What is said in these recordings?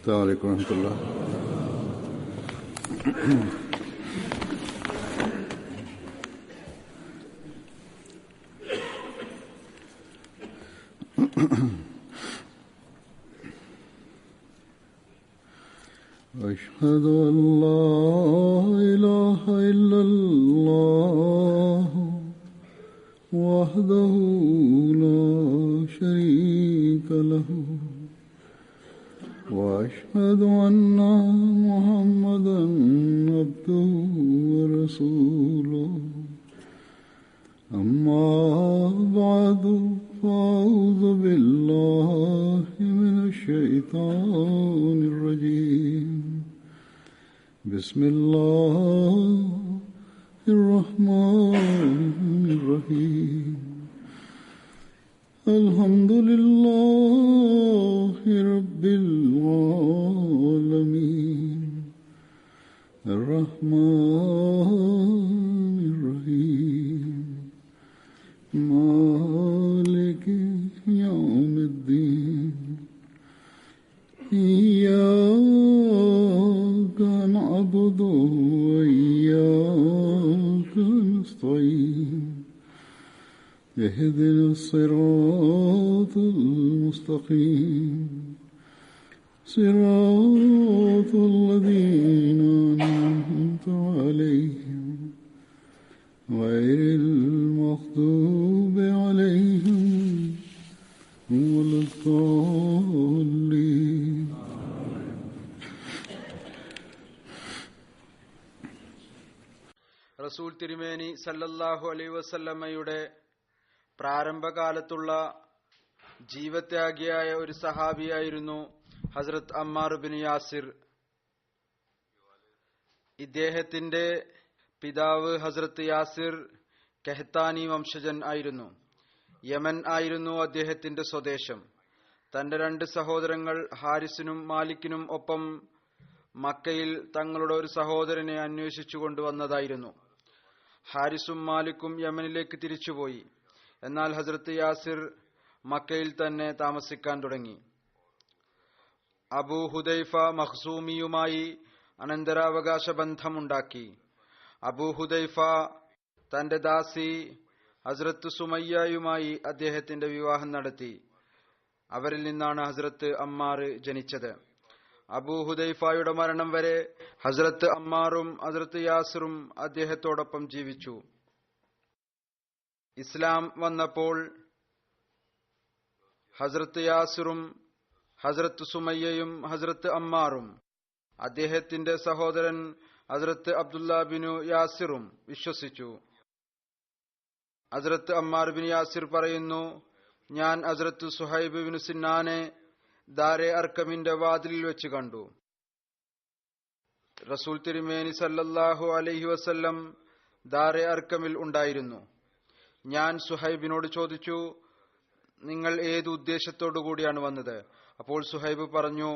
السلام عليكم ورحمة الله. أشهد أن لا إله إلا الله وحده لا شريك له وأشهد أن محمدا عبده ورسوله أما بعد فأعوذ بالله من الشيطان الرجيم بسم الله الرحمن الرحيم الحمد لله رب العالمين الرحمن الرحيم مالك يوم الدين إياك نعبد وإياك نستعين اهدنا الصراط المستقيم صراط الذين أنعمت عليهم غير المغضوب عليهم ولا الضالين. റസൂൽ തിരുമേനി സല്ലല്ലാഹു അലൈഹി വസല്ലമയുടെ പ്രാരംഭകാലത്തുള്ള ജീവത്യാഗിയായ ഒരു സഹാബിയായിരുന്നു ഹസ്രത്ത് അമ്മാർ ബിൻ യാസിർ. ഇദ്ദേഹത്തിന്റെ പിതാവ് ഹസ്രത്ത് യാസിർ കെഹ്താനി വംശജൻ ആയിരുന്നു. യമൻ ആയിരുന്നു അദ്ദേഹത്തിന്റെ സ്വദേശം. തന്റെ രണ്ട് സഹോദരങ്ങൾ ഹാരിസിനും മാലിക്കിനും ഒപ്പം മക്കയിൽ തങ്ങളുടെ ഒരു സഹോദരനെ അന്വേഷിച്ചു കൊണ്ടുവന്നതായിരുന്നു. ഹാരിസും മാലിക്കും യമനിലേക്ക് തിരിച്ചുപോയി. എന്നാൽ ഹസ്രത്ത് യാസിർ മക്കയിൽ തന്നെ താമസിക്കാൻ തുടങ്ങി. അബൂ ഹുദൈഫ മഖ്സൂമിയുമായി അനന്തരാവകാശ ബന്ധമുണ്ടാക്കി. അബൂ ഹുദൈഫ തന്റെ ദാസി ഹസ്രത്ത് സുമയ്യയുമായി അദ്ദേഹത്തിന്റെ വിവാഹം നടത്തി. അവരിൽ നിന്നാണ് ഹസ്രത്ത് അമ്മാർ ജനിച്ചത്. അബൂ ഹുദൈഫയുടെ മരണം വരെ ഹസ്രത്ത് അമ്മാറും ഹസ്രത്ത് യാസിറും അദ്ദേഹത്തോടൊപ്പം ജീവിച്ചു. ഇസ്ലാം വന്നപ്പോൾ ഹസ്രത്ത് യാസിറും ഹസ്രത്ത് സുമയ്യയും ഹസ്രത്ത് അമ്മാറും അദ്ദേഹത്തിന്റെ സഹോദരൻ ഹസ്രത്ത് അബ്ദുല്ല ബിനു യാസിറും വിശ്വസിച്ചു. ഹസ്രത്ത് അമ്മാർ ബിൻ യാസിർ പറയുന്നു, ഞാൻ ഹസ്രത്ത് സുഹൈബ് ബിൻ സിന്നാനെ ദാരെ അർക്കമിന്റെ വാതിലിൽ വെച്ച് കണ്ടു. റസൂൽ തിരുമേനി സല്ലല്ലാഹു അലൈഹി വസല്ലം ദാരെ അർക്കമിൽ ഉണ്ടായിരുന്നു. ഞാൻ സുഹൈബിനോട് ചോദിച്ചു, നിങ്ങൾ ഏത് ഉദ്ദേശത്തോടു കൂടിയാണ് വന്നത്? അപ്പോൾ സുഹൈബ് പറഞ്ഞു,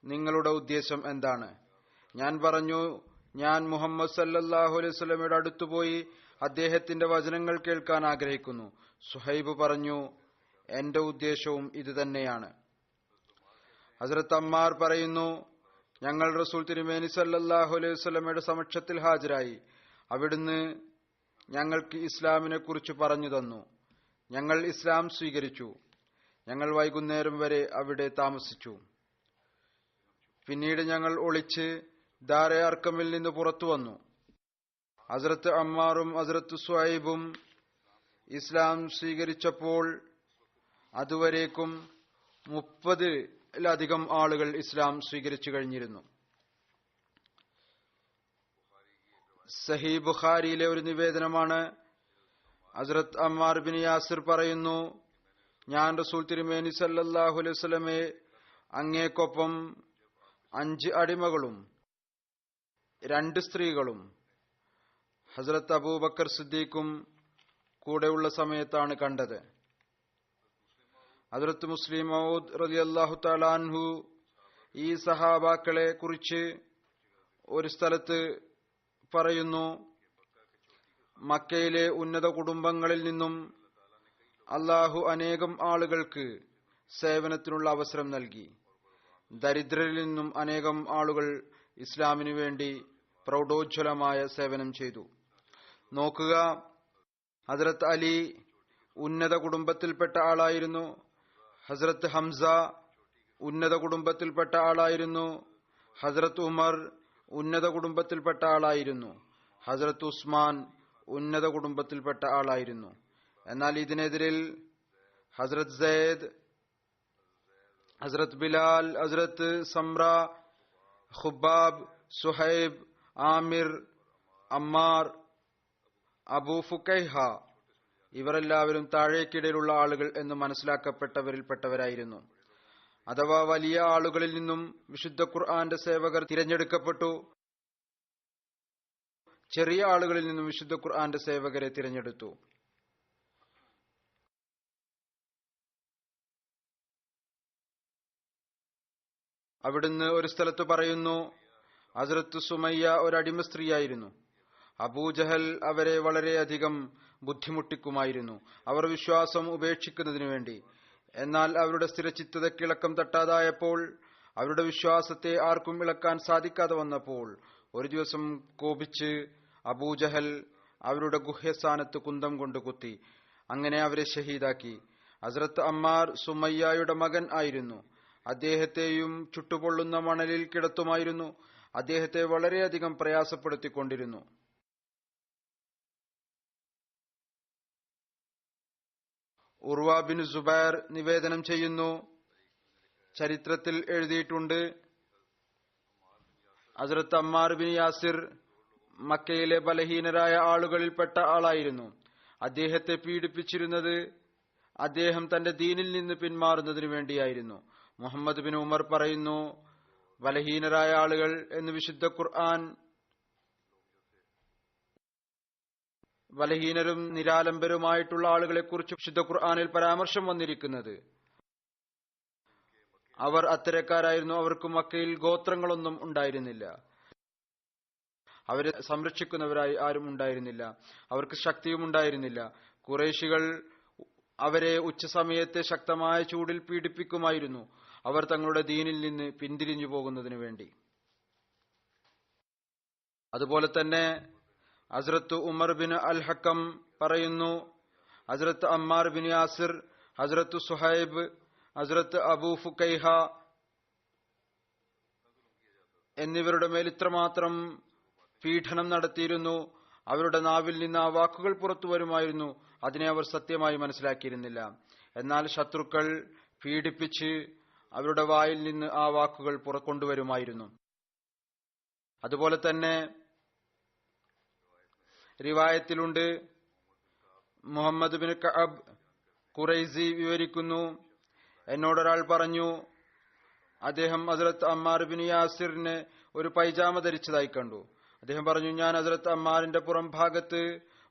നിങ്ങളുടെ ഉദ്ദേശം എന്താണ്? ഞാൻ പറഞ്ഞു, ഞാൻ മുഹമ്മദ് സല്ലല്ലാഹു അലൈഹി വസല്ലമയുടെ അടുത്തുപോയി അദ്ദേഹത്തിന്റെ വചനങ്ങൾ കേൾക്കാൻ ആഗ്രഹിക്കുന്നു. സുഹൈബ് പറഞ്ഞു, എന്റെ ഉദ്ദേശവും ഇത് തന്നെയാണ്. ഹസ്രത്ത് അമ്മാർ പറയുന്നു, ഞങ്ങൾ റസൂൽ തിരുമേനി സല്ലല്ലാഹു അലൈഹി വസല്ലമയുടെ സമക്ഷത്തിൽ ഹാജരായി. അവിടുന്ന് ഞങ്ങൾക്ക് ഇസ്ലാമിനെ കുറിച്ച് പറഞ്ഞു തന്നു. ഞങ്ങൾ ഇസ്ലാം സ്വീകരിച്ചു. ഞങ്ങൾ വൈകുന്നേരം വരെ അവിടെ താമസിച്ചു. പിന്നീട് ഞങ്ങൾ ഒളിച്ച് ദാരെ അർക്കമിൽ നിന്ന് പുറത്തു വന്നു. ഹസ്രത്ത് അമ്മാറും ഹസ്രത്ത് സുഹൈബും ഇസ്ലാം സ്വീകരിച്ചപ്പോൾ അതുവരേക്കും 30-ലധികം ആളുകൾ ഇസ്ലാം സ്വീകരിച്ചു കഴിഞ്ഞിരുന്നു. സഹീ ബുഖാരിയിലെ ഒരു നിവേദനമാണ്. ഹസ്രത്ത് അമ്മാർ ബിൻ യാസിർ പറയുന്നു, ഞാൻ റസൂൽ തിരുമേനി സല്ലല്ലാഹു അലൈഹി വസല്ലമയെ അങ്ങേക്കൊപ്പം 5 അടിമകളും 2 സ്ത്രീകളും ഹസ്രത്ത് അബൂബക്കർ സിദ്ദീഖും കൂടെയുള്ള സമയത്താണ് കണ്ടത്. ഹസ്രത്ത് മുസ്ലിം മൗദ് റളിയല്ലാഹു തആല അൻഹു ഈ സഹാബാക്കളെ കുറിച്ച് ഒരു സ്ഥലത്ത് പറയുന്നു, മക്കയിലെ ഉന്നത കുടുംബങ്ങളിൽ നിന്നും അള്ളാഹു അനേകം ആളുകൾക്ക് സേവനത്തിനുള്ള അവസരം നൽകി. ദരിദ്രരിൽ നിന്നും അനേകം ആളുകൾ ഇസ്ലാമിനു വേണ്ടി പ്രൗഢോജ്വലമായ സേവനം ചെയ്തു. നോക്കുക, ഹസ്രത്ത് അലി ഉന്നത കുടുംബത്തിൽപ്പെട്ട ആളായിരുന്നു. ഹസ്രത്ത് ഹംസ ഉന്നത കുടുംബത്തിൽപ്പെട്ട ആളായിരുന്നു. ഹസ്രത്ത് ഉമർ ഉന്നത കുടുംബത്തിൽപ്പെട്ട ആളായിരുന്നു. ഹസ്രത്ത് ഉസ്മാൻ ഉന്നത കുടുംബത്തിൽപ്പെട്ട ആളായിരുന്നു. എന്നാൽ ഇതിനെതിരിൽ ഹസ്രത്ത് സെയ്ദ്, ഹസ്രത്ത് ബിലാൽ, ഹസ്രത്ത് സമ്ര, ഖുബാബ്, സുഹൈബ്, ആമിർ, അമ്മാർ, അബൂ ഫുക്കൈഹ ഇവരെല്ലാവരും താഴേക്കിടയിലുള്ള ആളുകൾ എന്ന് മനസ്സിലാക്കപ്പെട്ടവരിൽപ്പെട്ടവരായിരുന്നു. അഥവാ വലിയ ആളുകളിൽ നിന്നും വിശുദ്ധ ഖുർആന്റെ സേവകർ തിരഞ്ഞെടുക്കപ്പെട്ടു. ചെറിയ ആളുകളിൽ നിന്നും വിശുദ്ധ ഖുർആന്റെ സേവകരെ തിരഞ്ഞെടുത്തു. അവിടുന്ന് ഒരു സ്ഥലത്ത് പറയുന്നു, ഹസ്രത്ത് സുമയ്യ ഒരു അടിമ സ്ത്രീയായിരുന്നു. അബൂജഹൽ അവരെ വളരെയധികം ബുദ്ധിമുട്ടിക്കുമായിരുന്നു, അവർ വിശ്വാസം ഉപേക്ഷിക്കുന്നതിനു വേണ്ടി. എന്നാൽ അവരുടെ സ്ഥിരചിത്തതയ്ക്ക് ഇളക്കം തട്ടാതായപ്പോൾ, അവരുടെ വിശ്വാസത്തെ ആർക്കും ഇളക്കാൻ സാധിക്കാതെ വന്നപ്പോൾ, ഒരു ദിവസം കോപിച്ച് അബൂജഹൽ അവരുടെ ഗുഹ്യസ്ഥാനത്ത് കുന്തം കൊണ്ട് കുത്തി. അങ്ങനെ അവരെ ഷഹീദാക്കി. ഹസ്രത്ത് അമ്മാർ സുമയ്യയുടെ മകൻ ആയിരുന്നു. അദ്ദേഹത്തെയും ചുട്ടുപൊള്ളുന്ന മണലിൽ കിടത്തുമായിരുന്നു. അദ്ദേഹത്തെ വളരെയധികം പ്രയാസപ്പെടുത്തിക്കൊണ്ടിരുന്നു. ഉർവ ബിൻ സുബൈർ നിവേദനം ചെയ്യുന്നു, ചരിത്രത്തിൽ എഴുതിയിട്ടുണ്ട്, ഹസ്രത്ത് അമ്മാർ ബിൻ യാസിർ മക്കയിലെ ബലഹീനരായ ആളുകളിൽപ്പെട്ട ആളായിരുന്നു. അദ്ദേഹത്തെ പീഡിപ്പിച്ചിരുന്നത് അദ്ദേഹം തന്റെ ദീനിൽ നിന്ന് പിന്മാറുന്നതിനു വേണ്ടിയായിരുന്നു. മുഹമ്മദ് ബിൻ ഉമർ പറയുന്നു, ബലഹീനരായ ആളുകൾ എന്ന് വിശുദ്ധ ഖുർആൻ ബലഹീനരും നിരാലംബരുമായിട്ടുള്ള ആളുകളെക്കുറിച്ച് വിശുദ്ധ ഖുർആനിൽ പരാമർശം വന്നിരിക്കുന്നത്. അവർ അത്തരക്കാരായിരുന്നു. അവർക്ക് മക്കയിൽ ഗോത്രങ്ങളൊന്നും ഉണ്ടായിരുന്നില്ല. അവരെ സംരക്ഷിക്കുന്നവരായി ആരും ഉണ്ടായിരുന്നില്ല. അവർക്ക് ശക്തിയും ഉണ്ടായിരുന്നില്ല. ഖുറൈശികൾ അവരെ ഉച്ചസമയത്തെ ശക്തമായ ചൂടിൽ പീഡിപ്പിക്കുമായിരുന്നു, അവർ തങ്ങളുടെ ദീനിൽ നിന്ന് പിന്തിരിഞ്ഞു പോകുന്നതിനു വേണ്ടി. അതുപോലെ തന്നെ ഹസ്രത്ത് ഉമർ ബിൻ അൽ ഹക്കം പറയുന്നു, ഹസ്രത്ത് അമ്മാർ ബിൻ യാസിർ, ഹസ്രത്ത് സുഹൈബ്, ഹസ്രത്ത് അബൂ ഫുക്കൈഹ എന്നിവരുടെ മേൽ ഇത്രമാത്രം പീഡനം നടത്തിയിരുന്നു. അവരുടെ നാവിൽ നിന്ന് ആ വാക്കുകൾ പുറത്തു വരുമായിരുന്നു. അതിനെ അവർ സത്യമായി മനസ്സിലാക്കിയിരുന്നില്ല. എന്നാൽ ശത്രുക്കൾ പീഡിപ്പിച്ച് അവരുടെ വായിൽ നിന്ന് ആ വാക്കുകൾ പുറക്കൊണ്ടുവരുമായിരുന്നു. അതുപോലെ തന്നെ റിവായത്തിലുണ്ട്, മുഹമ്മദ് ബിൻ കഅബ് ഖുറൈസി വിവരിക്കുന്നു, എന്നോടൊരാൾ പറഞ്ഞു, അദ്ദേഹം ഹസ്രത്ത് അമ്മാർ ബിൻ യാസിറിനെ ഒരു പൈജാമ ധരിച്ചതായി കണ്ടു. അദ്ദേഹം പറഞ്ഞു, ഞാൻ ഹസ്രത്ത് അമ്മാറിന്റെ പുറം ഭാഗത്ത്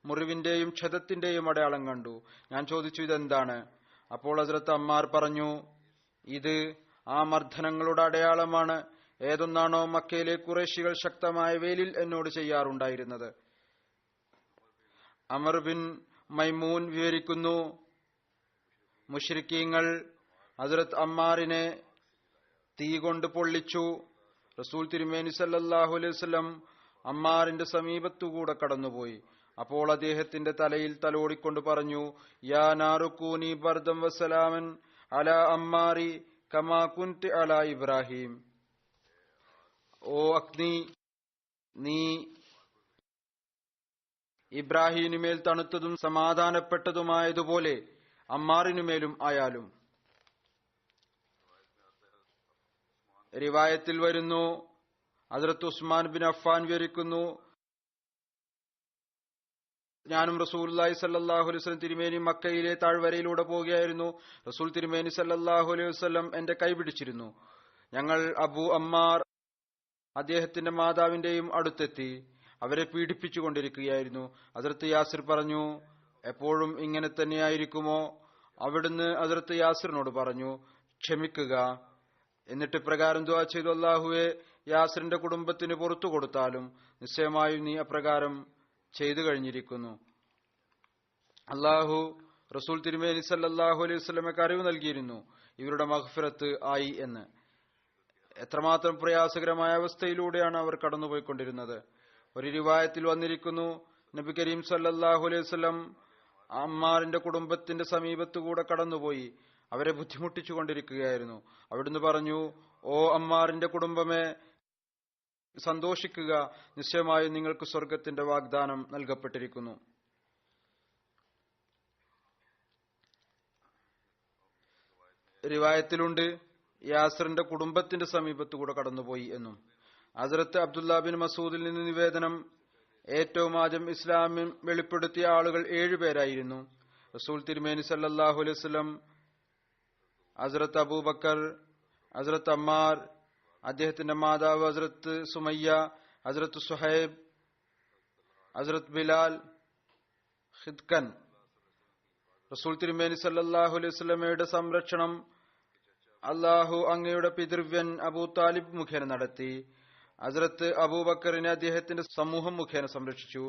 മുറിവിന്റെയും ക്ഷതത്തിന്റെയും അടയാളം കണ്ടു. ഞാൻ ചോദിച്ചു, ഇതെന്താണ്? അപ്പോൾ ഹസ്രത്ത് അമ്മാർ പറഞ്ഞു, ഇത് ആ മർദ്ദനങ്ങളുടെ അടയാളമാണ്. ഏതൊന്നാണോ മക്കയിലെ ഖുറൈശികൾ ശക്തമായ വേലിൽ എന്നോട് ചെയ്യാറുണ്ടായിരുന്നത്. അമർ ബിൻ മൈമൂൻ വിവരിക്കുന്നു, മുശ്രിക്കീങ്ങൾ ഹസ്രത്ത് അമ്മാറിനെ തീ കൊണ്ട് പൊള്ളിച്ചു. റസൂൽ തിരുമേനി സല്ലല്ലാഹു അലൈഹി വസല്ലം അമ്മാറിന്റെ സമീപത്തുകൂടെ കടന്നുപോയി. അപ്പോൾ അദ്ദേഹത്തിന്റെ തലയിൽ തലോടിക്കൊണ്ട് പറഞ്ഞു, യാ നാറുകൂനി ബർദം വസലാമൻ അലാ അമ്മാരി കമാ കുൻതി അലാ ഇബ്രാഹിം. ഓ അഗ്നി, നീ ഇബ്രാഹിമിനുമേൽ തണുത്തതും സമാധാനപ്പെട്ടതുമായതുപോലെ അമ്മാറിനുമേലും ആയാലും. റിവായത്തിൽ വരുന്നു, ഹസ്രത്ത് ഉസ്മാൻ ബിൻ അഫ്ഫാൻ വിവരിക്കുന്നു, ഞാനും റസൂലുള്ളാഹി സ്വല്ലല്ലാഹു അലൈഹി വസല്ലം തിരുമേനി മക്കയിലെ താഴ്വരയിലൂടെ പോവുകയായിരുന്നു. റസൂൽ തിരുമേനി സല്ലല്ലാഹു അലൈഹി വസല്ലം എന്റെ കൈ പിടിച്ചിരുന്നു. ഞങ്ങൾ അബൂ അമ്മാർ അദ്ദേഹത്തിന്റെ മാതാവിന്റെയും അടുത്തെത്തി. അവരെ പീഡിപ്പിച്ചുകൊണ്ടിരിക്കുകയായിരുന്നു. ഹസ്രത്ത് യാസിർ പറഞ്ഞു, എപ്പോഴും ഇങ്ങനെ തന്നെയായിരിക്കുമോ? അവിടുന്ന് ഹസ്രത്ത് യാസിറിനോട് പറഞ്ഞു, ക്ഷമിക്കുക. എന്നിട്ട് പ്രകാരം ദുആ ചെയ്തു, അല്ലാഹുവേ, യാസിറിന്റെ കുടുംബത്തിന് പുറത്തു കൊടുത്താലും നിശ്ചയമായും നീ അപ്രകാരം ചെയ്തു കഴിഞ്ഞിരിക്കുന്നു. അല്ലാഹു റസൂൽ തിരുമേനി സല്ലല്ലാഹു അലൈഹി വസല്ലമയ്ക്ക് അറിവ് നൽകിയിരുന്നു, ഇവരുടെ മഗ്ഫിറത്ത് ആയി എന്ന്. എത്രമാത്രം പ്രയാസകരമായ അവസ്ഥയിലൂടെയാണ് അവർ കടന്നുപോയിക്കൊണ്ടിരുന്നത്. ഒരു റിവായത്തിൽ വന്നിരിക്കുന്നു, നബി കരീം സല്ലല്ലാഹു അലൈഹി വസല്ലം അമ്മാറിന്റെ കുടുംബത്തിന്റെ സമീപത്തുകൂടെ കടന്നുപോയി അവരെ ബുദ്ധിമുട്ടിച്ചു കൊണ്ടിരിക്കുകയായിരുന്നു. അവിടുന്ന് പറഞ്ഞു, ഓ അമ്മാറിന്റെ കുടുംബമേ, സന്തോഷിക്കുക, നിശ്ചയമായും നിങ്ങൾക്ക് സ്വർഗത്തിന്റെ വാഗ്ദാനം നൽകപ്പെട്ടിരിക്കുന്നു. റിവായത്തിലുണ്ട്, യാസറിന്റെ കുടുംബത്തിന്റെ സമീപത്തുകൂടെ കടന്നുപോയി എന്നും. ഹസ്രത്ത് അബ്ദുല്ല ബിൻ മസൂദിൽ നിന്ന് നിവേദനം, ഏറ്റവും ആദ്യം ഇസ്ലാമിൽ വെളിപ്പെടുത്തിയ ആളുകൾ 7 പേരായിരുന്നു. റസൂൽ തിരുമേനി സല്ലല്ലാഹു അലൈഹി വസല്ലം, ഹസ്രത്ത് അബൂബക്കർ, ഹസ്രത്ത് അമ്മാർ, അദ്ദേഹത്തിന്റെ മാതാവ് ഹസ്രത്ത് സുമയ്യ, ഹസ്രത്ത് സുഹൈബ്, ഹസ്രത്ത് ബിലാൽ, ഖിദ്കൻ. റസൂൽ തിരുമേനി സല്ലല്ലാഹു അലൈഹി വസല്ലമയുടെ സംരക്ഷണം അള്ളാഹു അങ്ങയുടെ പിതൃവ്യൻ അബൂ താലിബ് മുഖേന നടത്തി. ഹസ്രത്ത് അബൂബക്കറിനെ അദ്ദേഹത്തിന്റെ സമൂഹം മുഖേന സംരക്ഷിച്ചു.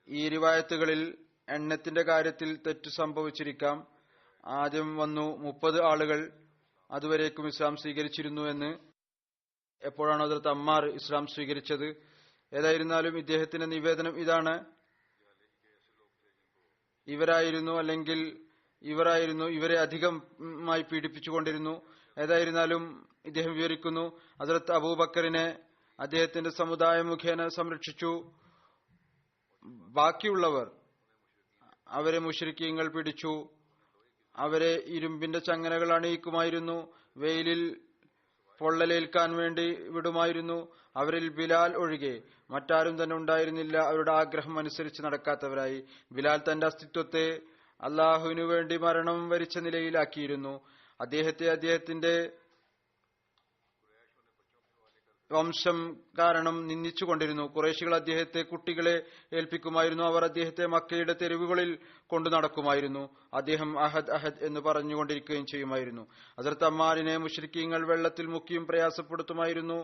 ഈ റിവായത്തുകളിൽ എണ്ണത്തിന്റെ കാര്യത്തിൽ തെറ്റ് സംഭവിച്ചിരിക്കാം. ആദ്യം വന്നു 30 ആളുകൾ അതുവരേക്കും ഇസ്ലാം സ്വീകരിച്ചിരുന്നു എന്ന്. എപ്പോഴാണ് ഹസ്രത്ത് അമ്മാർ ഇസ്ലാം സ്വീകരിച്ചത്? ഏതായിരുന്നാലും ഇദ്ദേഹത്തിന്റെ നിവേദനം ഇതാണ്, ഇവരായിരുന്നു ഇവരെ അധികമായി പീഡിപ്പിച്ചുകൊണ്ടിരുന്നു. ഏതായിരുന്നാലും ഇദ്ദേഹം വിവരിക്കുന്നു, ഹസ്രത്ത് അബൂബക്കറിനെ അദ്ദേഹത്തിന്റെ സമുദായം മുഖേന സംരക്ഷിച്ചു. ബാക്കിയുള്ളവർ അവരെ മുശ്രിക്കീങ്ങൾ പിടിച്ചു. അവരെ ഇരുമ്പിന്റെ ചങ്ങലകൾ അണിയിക്കുമായിരുന്നു, വെയിലിൽ പൊള്ളലേൽക്കാൻ വേണ്ടി വിടുമായിരുന്നു. അവരിൽ ബിലാൽ ഒഴികെ മറ്റാരും തന്നെ ഉണ്ടായിരുന്നില്ല അവരുടെ ആഗ്രഹം അനുസരിച്ച് നടക്കാത്തവരായി. ബിലാൽ തന്റെ അസ്തിത്വത്തെ അള്ളാഹുവിനു വേണ്ടി മരണം വരിച്ച നിലയിലാക്കിയിരുന്നു. അദ്ദേഹത്തെ അദ്ദേഹത്തിന്റെ വംശം കാരണം നിന്ദിച്ചുകൊണ്ടിരുന്നു. ഖുറൈശികൾ അദ്ദേഹത്തെ കുട്ടികളെ ഏൽപ്പിക്കുമായിരുന്നു. അവർ അദ്ദേഹത്തെ മക്കയുടെ തെരുവുകളിൽ കൊണ്ടു നടക്കുമായിരുന്നു. അദ്ദേഹം അഹദ് അഹദ് എന്ന് പറഞ്ഞുകൊണ്ടിരിക്കുകയും ചെയ്യുമായിരുന്നു. ഹസ്രത്ത് അമ്മാറിനെ മുശ്രിക്കീങ്ങൾ വെള്ളത്തിൽ മുക്കിയും പ്രയാസപ്പെടുത്തുമായിരുന്നു.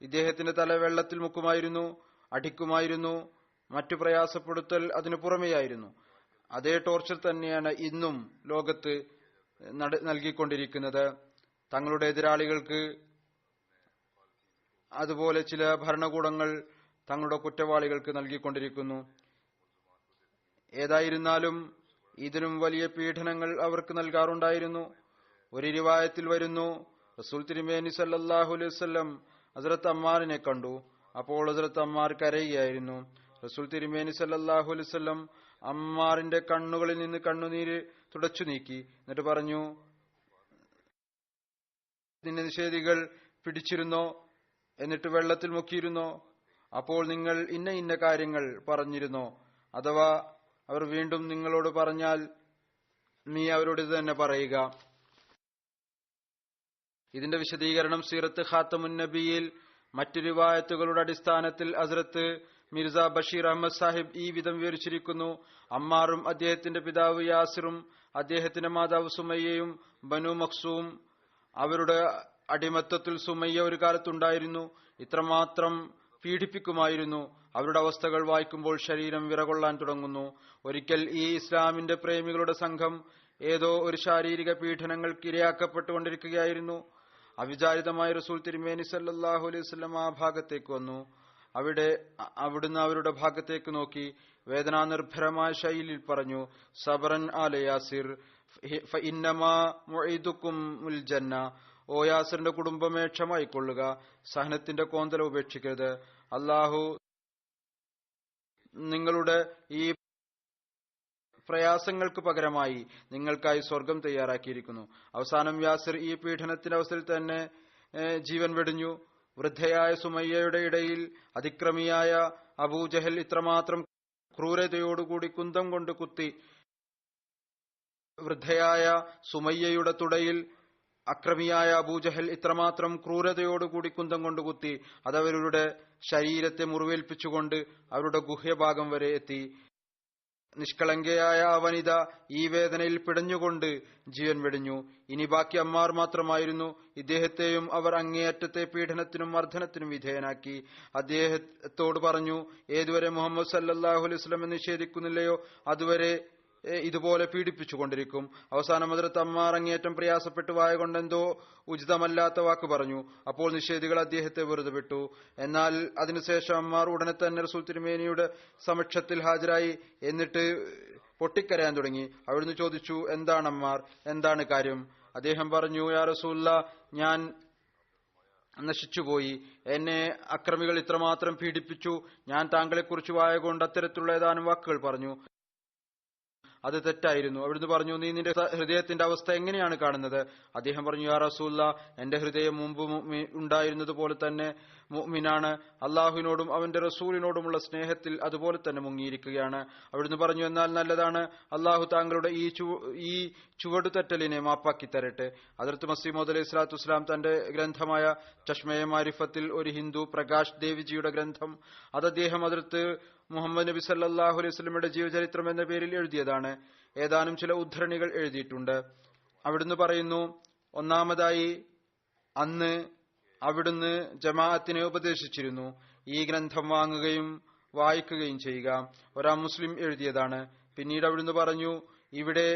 ഇദ്ദേഹത്തിന്റെ തല വെള്ളത്തിൽ മുക്കുമായിരുന്നു, അടിക്കുമായിരുന്നു. മറ്റു പ്രയാസപ്പെടുത്തൽ അതിനു പുറമെയായിരുന്നു. അതേ ടോർച്ചർ തന്നെയാണ് ഇന്നും ലോകത്ത് നൽകിക്കൊണ്ടിരിക്കുന്നത്. തങ്ങളുടെ എതിരാളികൾക്ക് അതുപോലെ ചില ഭരണകൂടങ്ങൾ തങ്ങളുടെ കുറ്റവാളികൾക്ക് നൽകിക്കൊണ്ടിരിക്കുന്നു. ഏതായിരുന്നാലും ഇതിനും വലിയ പീഡനങ്ങൾ അവർക്ക് നൽകാറുണ്ടായിരുന്നു. ഒരു റിവായത്തിൽ വരുന്നു, റസൂൽ തിരുമേനി സല്ലല്ലാഹു അലൈഹി വസല്ലം ഹസ്രത്ത് അമ്മാറിനെ കണ്ടു. അപ്പോൾ ഹസ്രത്ത് അമ്മാർ കരയുകയായിരുന്നു. റസൂൽ തിരുമേനി സല്ലല്ലാഹു അലൈഹി വസല്ലം അമ്മാറിന്റെ കണ്ണുകളിൽ നിന്ന് കണ്ണുനീര് തുടച്ചു നീക്കി. എന്നിട്ട് പറഞ്ഞു, നിന്നെ നിഷേധികൾ പിടിച്ചിരുന്നോ? എന്നിട്ട് വെള്ളത്തിൽ മുക്കിയിരുന്നോ? അപ്പോൾ നിങ്ങൾ ഇന്ന ഇന്ന കാര്യങ്ങൾ പറഞ്ഞിരുന്നോ? അഥവാ അവർ വീണ്ടും നിങ്ങളോട് പറഞ്ഞാൽ നീ അവരോട് ഇത് തന്നെ പറയുക. ഇതിന്റെ വിശദീകരണം സീറത്ത് ഖാത്തമുൻ നബിയിൽ മറ്റു റിവായത്തുകളുടെ അടിസ്ഥാനത്തിൽ ഹസ്രത്ത് മിർസ ബഷീർ അഹമ്മദ് സാഹിബ് ഈ വിധം വിവരിച്ചിരിക്കുന്നു. അമ്മാറും അദ്ദേഹത്തിന്റെ പിതാവ് യാസിറും അദ്ദേഹത്തിന്റെ മാതാവ് സുമയ്യയും ബനു മഖ്സൂം, അവരുടെ അടിമത്തത്തിൽ സുമയ്യ ഒരു കാലത്തുണ്ടായിരുന്നു. ഇത്രമാത്രം പീഡിപ്പിക്കുമായിരുന്നു. അവരുടെ അവസ്ഥകൾ വായിക്കുമ്പോൾ ശരീരം വിറകൊള്ളാൻ തുടങ്ങുന്നു. ഒരിക്കൽ ഈ ഇസ്ലാമിന്റെ പ്രേമികളുടെ സംഘം ഏതോ ഒരു ശാരീരിക പീഡനങ്ങൾക്ക് ഇരയാക്കപ്പെട്ടുകൊണ്ടിരിക്കുകയായിരുന്നു. അവിചാരിതമായ റസൂൽ തിരുമേനി സല്ലല്ലാഹു അലൈഹി വസല്ലം ആ ഭാഗത്തേക്ക് വന്നു. അവിടുന്ന് അവരുടെ ഭാഗത്തേക്ക് നോക്കി വേദനാനിർഭരമായ ശൈലിയിൽ പറഞ്ഞു, സബറൻ ആല യാസിർ ഫഇന്നമാ മുഈദുകുമുൽ ജന്ന. ഓ യാസിറിന്റെ കുടുംബമേ, ക്ഷമായിക്കൊള്ളുക, സഹനത്തിന്റെ കോന്തല ഉപേക്ഷിക്കരുത്. അള്ളാഹു നിങ്ങളുടെ ഈ പ്രയാസങ്ങൾക്ക് പകരമായി നിങ്ങൾക്കായി സ്വർഗം തയ്യാറാക്കിയിരിക്കുന്നു. അവസാനം യാസിർ ഈ പീഡനത്തിന്റെ അവസ്ഥയിൽ തന്നെ ജീവൻ വെടിഞ്ഞു. വൃദ്ധയായ സുമയ്യയുടെ ഇടയിൽ അതിക്രമിയായ അബൂജഹൽ ഇത്രമാത്രം ക്രൂരതയോടുകൂടി കുന്തം കൊണ്ട് കുത്തി. വൃദ്ധയായ സുമയ്യയുടെ തുടയിൽ അക്രമിയായ അബൂജഹൽ ഇത്രമാത്രം ക്രൂരതയോടുകൂടി കുന്തം കൊണ്ട് കുത്തി. അതവരുടെ ശരീരത്തെ മുറിവേൽപ്പിച്ചുകൊണ്ട് അവരുടെ ഗുഹ്യഭാഗം വരെ എത്തി. നിഷ്കളങ്കയായ ആ വനിത ഈ വേദനയിൽ പിടഞ്ഞുകൊണ്ട് ജീവൻ വെടിഞ്ഞു. ഇനി ബാക്കി അമ്മാർ മാത്രമായിരുന്നു. ഇദ്ദേഹത്തെയും അവർ അങ്ങേയറ്റത്തെ പീഡനത്തിനും മർദ്ദനത്തിനും വിധേയനാക്കി. അദ്ദേഹത്തോട് പറഞ്ഞു, ഏതുവരെ മുഹമ്മദ് സല്ലല്ലാഹു അലൈഹി വസല്ലം നിഷേധിക്കുന്നില്ലയോ അതുവരെ ഇതുപോലെ പീഡിപ്പിച്ചുകൊണ്ടിരിക്കും. അവസാനം ഹദ്റത്ത് അമ്മാർ അങ്ങേയറ്റം പ്രയാസപ്പെട്ടു വായ കൊണ്ട് എന്തോ ഉചിതമല്ലാത്ത വാക്ക് പറഞ്ഞു. അപ്പോൾ നിഷേധികൾ അദ്ദേഹത്തെ വെറുതെ വിട്ടു. എന്നാൽ അതിനുശേഷം അമ്മാർ ഉടനെ തന്നെ റസൂൽ തിരുമേനിയുടെ സമക്ഷത്തിൽ ഹാജരായി. എന്നിട്ട് പൊട്ടിക്കരയാൻ തുടങ്ങി. അവിടുന്ന് ചോദിച്ചു, എന്താണ് അമ്മാർ, എന്താണ് കാര്യം? അദ്ദേഹം പറഞ്ഞു, യാ റസൂലല്ലാ, ഞാൻ നശിച്ചുപോയി. എന്നെ അക്രമികൾ ഇത്രമാത്രം പീഡിപ്പിച്ചു. ഞാൻ താങ്കളെക്കുറിച്ച് വായ കൊണ്ട് അത്തരത്തിലുള്ള ഏതാനും വാക്കുകൾ പറഞ്ഞു. അത് തെറ്റായിരുന്നു. അവിടുന്ന് പറഞ്ഞു, നീ നിന്റെ ഹൃദയത്തിന്റെ അവസ്ഥ എങ്ങനെയാണ് കാണുന്നത്? അദ്ദേഹം പറഞ്ഞു, യാ റസൂലല്ലാ, എന്റെ ഹൃദയം മുമ്പ് ഉണ്ടായിരുന്നത് പോലെ തന്നെ മുഅ്മിനാണ്. അള്ളാഹുവിനോടും അവന്റെ റസൂലിനോടുമുള്ള സ്നേഹത്തിൽ അതുപോലെ തന്നെ മുങ്ങിയിരിക്കുകയാണ്. അവിടുന്ന് പറഞ്ഞു, എന്നാൽ നല്ലതാണ്. അള്ളാഹു താങ്കളുടെ ഈ ചുവടുതെറ്റലിനെ മാപ്പാക്കി തരട്ടെ. ഹദ്റത്ത് മസീഹ് മൗഊദ് അലൈഹി സ്വലാത്തു വസ്സലാം തന്റെ ഗ്രന്ഥമായ ചഷ്മയെ മാരിഫത്തിൽ ഒരു ഹിന്ദു പ്രകാശ് ദേവിജിയുടെ ഗ്രന്ഥം, അത് അദ്ദേഹം ഹദ്റത്ത് മുഹമ്മദ് നബി സല്ലല്ലാഹു അലൈഹി വസല്ലമയുടെ ജീവചരിത്രം എന്ന പേരിൽ എഴുതിയതാണ്. ഏതാനും ചില ഉദ്ധരണികൾ എഴുതിയിട്ടുണ്ട്. അവിടുന്ന് പറയുന്നു, ഒന്നാമതായി, അന്ന് അവിടുന്ന് ജമാഅത്തിനെ ഉപദേശിച്ചിരുന്നു, ഈ ഗ്രന്ഥം വാങ്ങുകയും വായിക്കുകയും ചെയ്യുക. ഒരാ മുസ്ലിം എഴുതിയതാണ്. പിന്നീട് അവിടുന്ന് പറഞ്ഞു, ഇവിടെ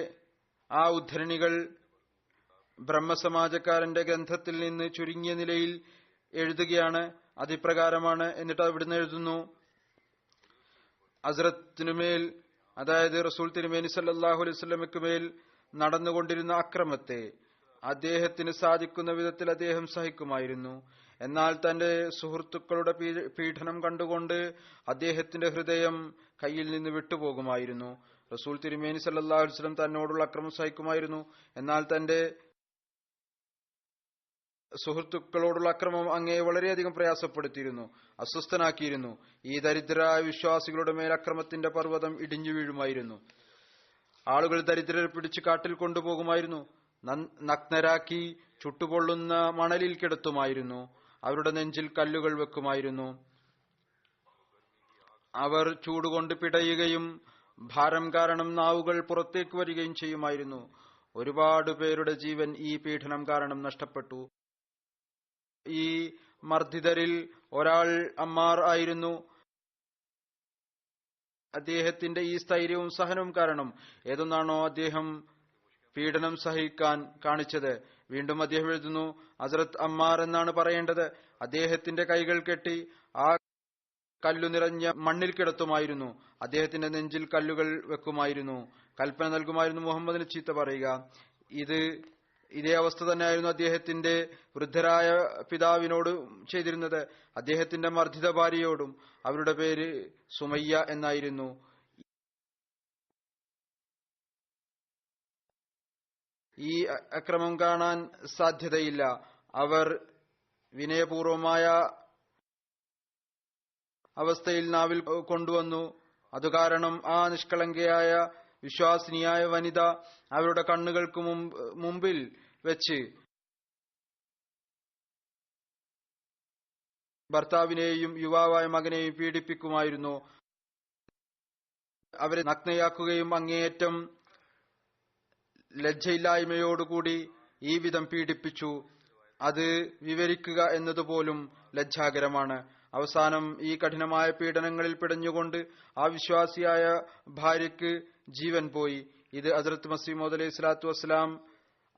ആ ഉദ്ധരണികൾ ബ്രഹ്മസമാജക്കാരന്റെ ഗ്രന്ഥത്തിൽ നിന്ന് ചുരുങ്ങിയ നിലയിൽ എഴുതുകയാണ്. അതിപ്രകാരമാണ്. എന്നിട്ട് അവിടുന്ന് എഴുതുന്നു, ഹസ്രത്തിനുമേൽ, അതായത് റസൂൽ തിരുമേനി സല്ലല്ലാഹു അലൈഹി വസല്ലമയ്ക്ക് മേൽ നടന്നുകൊണ്ടിരുന്ന അക്രമത്തെ അദ്ദേഹത്തിന് സാധിക്കുന്ന വിധത്തിൽ അദ്ദേഹം സഹിക്കുമായിരുന്നു. എന്നാൽ തന്റെ സുഹൃത്തുക്കളുടെ പീഡനം കണ്ടുകൊണ്ട് അദ്ദേഹത്തിന്റെ ഹൃദയം കയ്യിൽ നിന്ന് വിട്ടുപോകുമായിരുന്നു. റസൂൽ തിരുമേനി സല്ലല്ലാഹു അലൈഹി വസല്ലം തന്നോടുള്ള അക്രമം സഹിക്കുമായിരുന്നു. എന്നാൽ തന്റെ സുഹൃത്തുക്കളോടുള്ള അക്രമം അങ്ങയെ വളരെയധികം പ്രയാസപ്പെടുത്തിയിരുന്നു, അസ്വസ്ഥനാക്കിയിരുന്നു. ഈ ദരിദ്രരായ വിശ്വാസികളുടെ മേൽ അക്രമത്തിന്റെ പർവ്വതം ഇടിഞ്ഞു വീഴുമായിരുന്നു. ആളുകൾ ദരിദ്രരെ പിടിച്ച് കാട്ടിൽ കൊണ്ടുപോകുമായിരുന്നു. നഗ്നരാക്കി ചുട്ടുപൊള്ളുന്ന മണലിൽ കിടത്തുമായിരുന്നു. അവരുടെ നെഞ്ചിൽ കല്ലുകൾ വെക്കുമായിരുന്നു. അവർ ചൂടുകൊണ്ട് പിടയുകയും ഭാരം കാരണം നാവുകൾ പുറത്തേക്ക് വരികയും ചെയ്യുമായിരുന്നു. ഒരുപാട് പേരുടെ ജീവൻ ഈ പീഡനം കാരണം നഷ്ടപ്പെട്ടു. ഈ മർദ്ദിതരിൽ ഒരാൾ അമ്മാർ ആയിരുന്നു. അദ്ദേഹത്തിന്റെ ഈ സ്ഥൈര്യവും സഹനവും കാരണം ഏതൊന്നാണോ അദ്ദേഹം പീഡനം സഹിക്കാൻ കാണിച്ചത്. വീണ്ടും അദ്ദേഹം എഴുതുന്നു, ഹസ്രത്ത് അമ്മാർ എന്നാണ് പറയേണ്ടത്. അദ്ദേഹത്തിന്റെ കൈകൾ കെട്ടി ആ കല്ലു നിറഞ്ഞ മണ്ണിൽ കിടത്തുമായിരുന്നു. അദ്ദേഹത്തിന്റെ നെഞ്ചിൽ കല്ലുകൾ വെക്കുമായിരുന്നു. കൽപ്പന നൽകുമായിരുന്നു, മുഹമ്മദിന് ചീത്ത പറയുക. ഇതേ അവസ്ഥ തന്നെയായിരുന്നു അദ്ദേഹത്തിന്റെ വൃദ്ധരായ പിതാവിനോട് ചെയ്തിരുന്നത്. അദ്ദേഹത്തിന്റെ മർദ്ദിത ഭാര്യയോടും. അവരുടെ പേര് സുമയ്യ എന്നായിരുന്നു. ഈ അക്രമം കാണാൻ സാധ്യതയില്ല. അവർ വിനയപൂർവമായ അവസ്ഥയിൽ നാവിൽ കൊണ്ടുവന്നു. അതുകാരണം ആ നിഷ്കളങ്കയായ വിശ്വാസിനിയായ വനിത അവരുടെ കണ്ണുകൾക്ക് മുമ്പിൽ വെച്ച് ഭർത്താവിനെയും യുവാവായ മകനെയും പീഡിപ്പിക്കുമായിരുന്നു. അവരെ നഗ്നയാക്കുകയും അങ്ങേയറ്റം ലജ്ജയില്ലായ്മയോടുകൂടി ഈ വിധം പീഡിപ്പിച്ചു. അത് വിവരിക്കുക എന്നതുപോലും ലജ്ജാകരമാണ്. അവസാനം ഈ കഠിനമായ പീഡനങ്ങളിൽ പിടഞ്ഞുകൊണ്ട് ആ വിശ്വാസിയായ ഭാര്യയ്ക്ക് ജീവൻ പോയി. ഇത് ഹസ്രത്ത് മസീഹ് മൗഊദ് അലൈഹി സ്വലാത്തു വസ്സലാം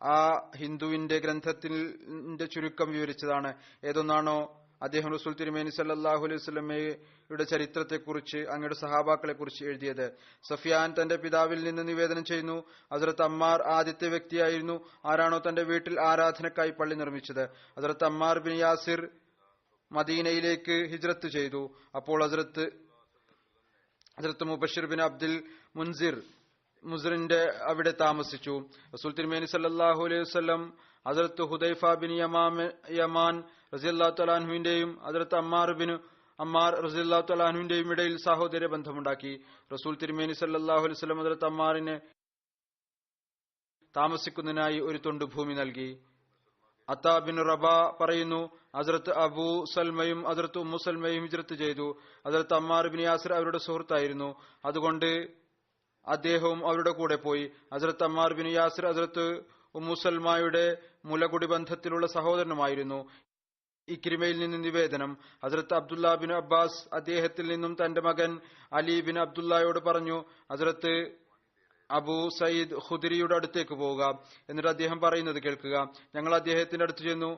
ആ ഹിന്ദുവിന്റെ ഗ്രന്ഥത്തിന്റെ ചുരുക്കം വിവരിച്ചതാണ്. ഏതൊന്നാണോ അദ്ദേഹം റസൂൽ തിരുമേനി സല്ലല്ലാഹു അലൈഹി വസല്ലമയുടെ ചരിത്രത്തെക്കുറിച്ച്, അങ്ങയുടെ സഹാബാക്കളെ കുറിച്ച് എഴുതിയത്. സഫിയാൻ തന്റെ പിതാവിൽ നിന്ന് നിവേദനം ചെയ്യുന്നു, ഹസ്രത്ത് അമ്മാർ ആദ്യത്തെ വ്യക്തിയായിരുന്നു ആരാണോ തന്റെ വീട്ടിൽ ആരാധനക്കായി പള്ളി നിർമ്മിച്ചത്. ഹസ്രത്ത് അമ്മാർ ബിൻ യാസിർ മദീനയിലേക്ക് ഹിജ്റത്ത് ചെയ്തു. അപ്പോൾ ഹസ്രത്ത് മുബഷിർ ബിൻ അബ്ദുൽ മുൻസിറിന്റെ അവിടെ താമസിച്ചു. റസൂൽ തിരുമേനി സല്ലല്ലാഹു അലൈഹി വസല്ലം ഹസ്രത്ത് ഹുദൈഫ ബിൻ യമാൻ റളിയല്ലാഹു തആല അൻഹുവിന്റെയും ഹസ്രത്ത് അമ്മാർ റളിയല്ലാഹു തആല അൻഹുവിന്റെയും ഇടയിൽ സഹോദര്യ ബന്ധമുണ്ടാക്കി. റസൂൽ തിരുമേനി സല്ലല്ലാഹു അലൈഹി വസല്ലം ഹസ്രത്ത് അമ്മാറിന് താമസിക്കുന്നതിനായി ഒരു തുണ്ട് ഭൂമി നൽകി. അത്താ ബിൻ റബ പറയുന്നു, ഹസ്രത്ത് അബൂ സൽമയും ഹസ്രത്ത് ഉമ്മു സൽമയും ഹിജ്റത്ത് ചെയ്തു. ഹസ്രത്ത് അമ്മാർ ബിൻ യാസിർ അവരുടെ സുഹൃത്തായിരുന്നു. അതുകൊണ്ട് അദ്ദേഹവും അവരുടെ കൂടെ പോയി. ഹസ്രത്ത് അമ്മാർ ബിൻ യാസിർ ഹസ്രത്ത് ഉമ്മു സൽമയുടെ മുലകുടി ബന്ധത്തിലുള്ള സഹോദരനുമായിരുന്നു. ഇക്രിമയിൽ നിന്ന് നിവേദനം, ഹസ്രത്ത് അബ്ദുല്ല ബിൻ അബ്ബാസ് അദ്ദേഹത്തിൽ നിന്നും തന്റെ മകൻ അലി ബിൻ അബ്ദുല്ലയോട് പറഞ്ഞു, ഹസ്രത്ത് അബൂ സയ്യിദ് ഖുദരിയുടെ അടുത്തേക്ക് പോവുക, എന്നിട്ട് അദ്ദേഹം പറയുന്നത് കേൾക്കുക. ഞങ്ങൾ അദ്ദേഹത്തിന്റെ അടുത്ത് ചെന്നു.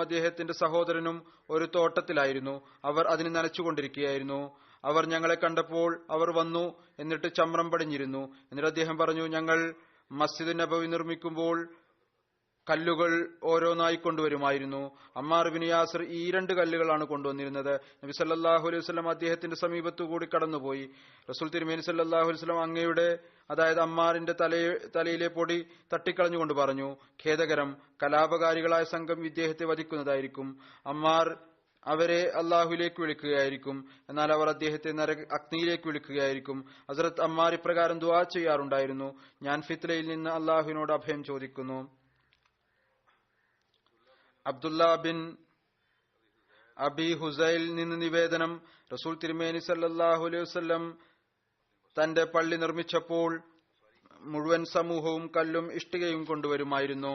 അദ്ദേഹത്തിന്റെ സഹോദരനും ഒരു തോട്ടത്തിലായിരുന്നു. അവർ അതിന് നനച്ചുകൊണ്ടിരിക്കുകയായിരുന്നു. അവർ ഞങ്ങളെ കണ്ടപ്പോൾ അവർ വന്നു. എന്നിട്ട് ചമ്രം പടിഞ്ഞിരുന്നു. എന്നിട്ട് അദ്ദേഹം പറഞ്ഞു, ഞങ്ങൾ മസ്ജിദ് നബവി നിർമ്മിക്കുമ്പോൾ കല്ലുകൾ ഓരോന്നായി കൊണ്ടുവരുമായിരുന്നു. അമ്മാർ ബിൻ യാസിർ ഈ 2 കല്ലുകളാണ് കൊണ്ടുവന്നിരുന്നത്. നബി സല്ലല്ലാഹു അലൈഹി വസല്ലം അദ്ദേഹത്തിന്റെ സമീപത്തുകൂടി കടന്നുപോയി. റസൂൽ തിരുമേനി സല്ലല്ലാഹു അലൈഹി വസല്ലം അങ്ങയുടെ, അതായത് അമ്മാറിന്റെ തലയിലെ പൊടി തട്ടിക്കളഞ്ഞുകൊണ്ട് പറഞ്ഞു, ഖേദകരം, കലാപകാരികളായ സംഘം ഇദ്ദേഹത്തെ വധിക്കുന്നതായിരിക്കും. അമ്മാർ അവരെ അള്ളാഹുലേക്ക് വിളിക്കുകയായിരിക്കും, എന്നാൽ അവർ അദ്ദേഹത്തെ അഗ്നിയിലേക്ക് വിളിക്കുകയായിരിക്കും. ഹസ്രത്ത് അമ്മാർ ഇപ്രകാരം ദുആ ചെയ്യാറുണ്ടായിരുന്നു, ഞാൻ ഫിത്നയിൽ നിന്ന് അള്ളാഹുവിനോട് അഭയം ചോദിക്കുന്നു. അബ്ദുല്ല ബിൻ അബി ഹുസൈൽ നിന്ന് നിവേദനം, റസൂൽ തിരുമേനി സല്ലല്ലാഹു അലൈഹി വസല്ലം തന്റെ പള്ളി നിർമ്മിച്ചപ്പോൾ മുഴുവൻ സമൂഹവും കല്ലും ഇഷ്ടികയും കൊണ്ടുവരുമായിരുന്നു.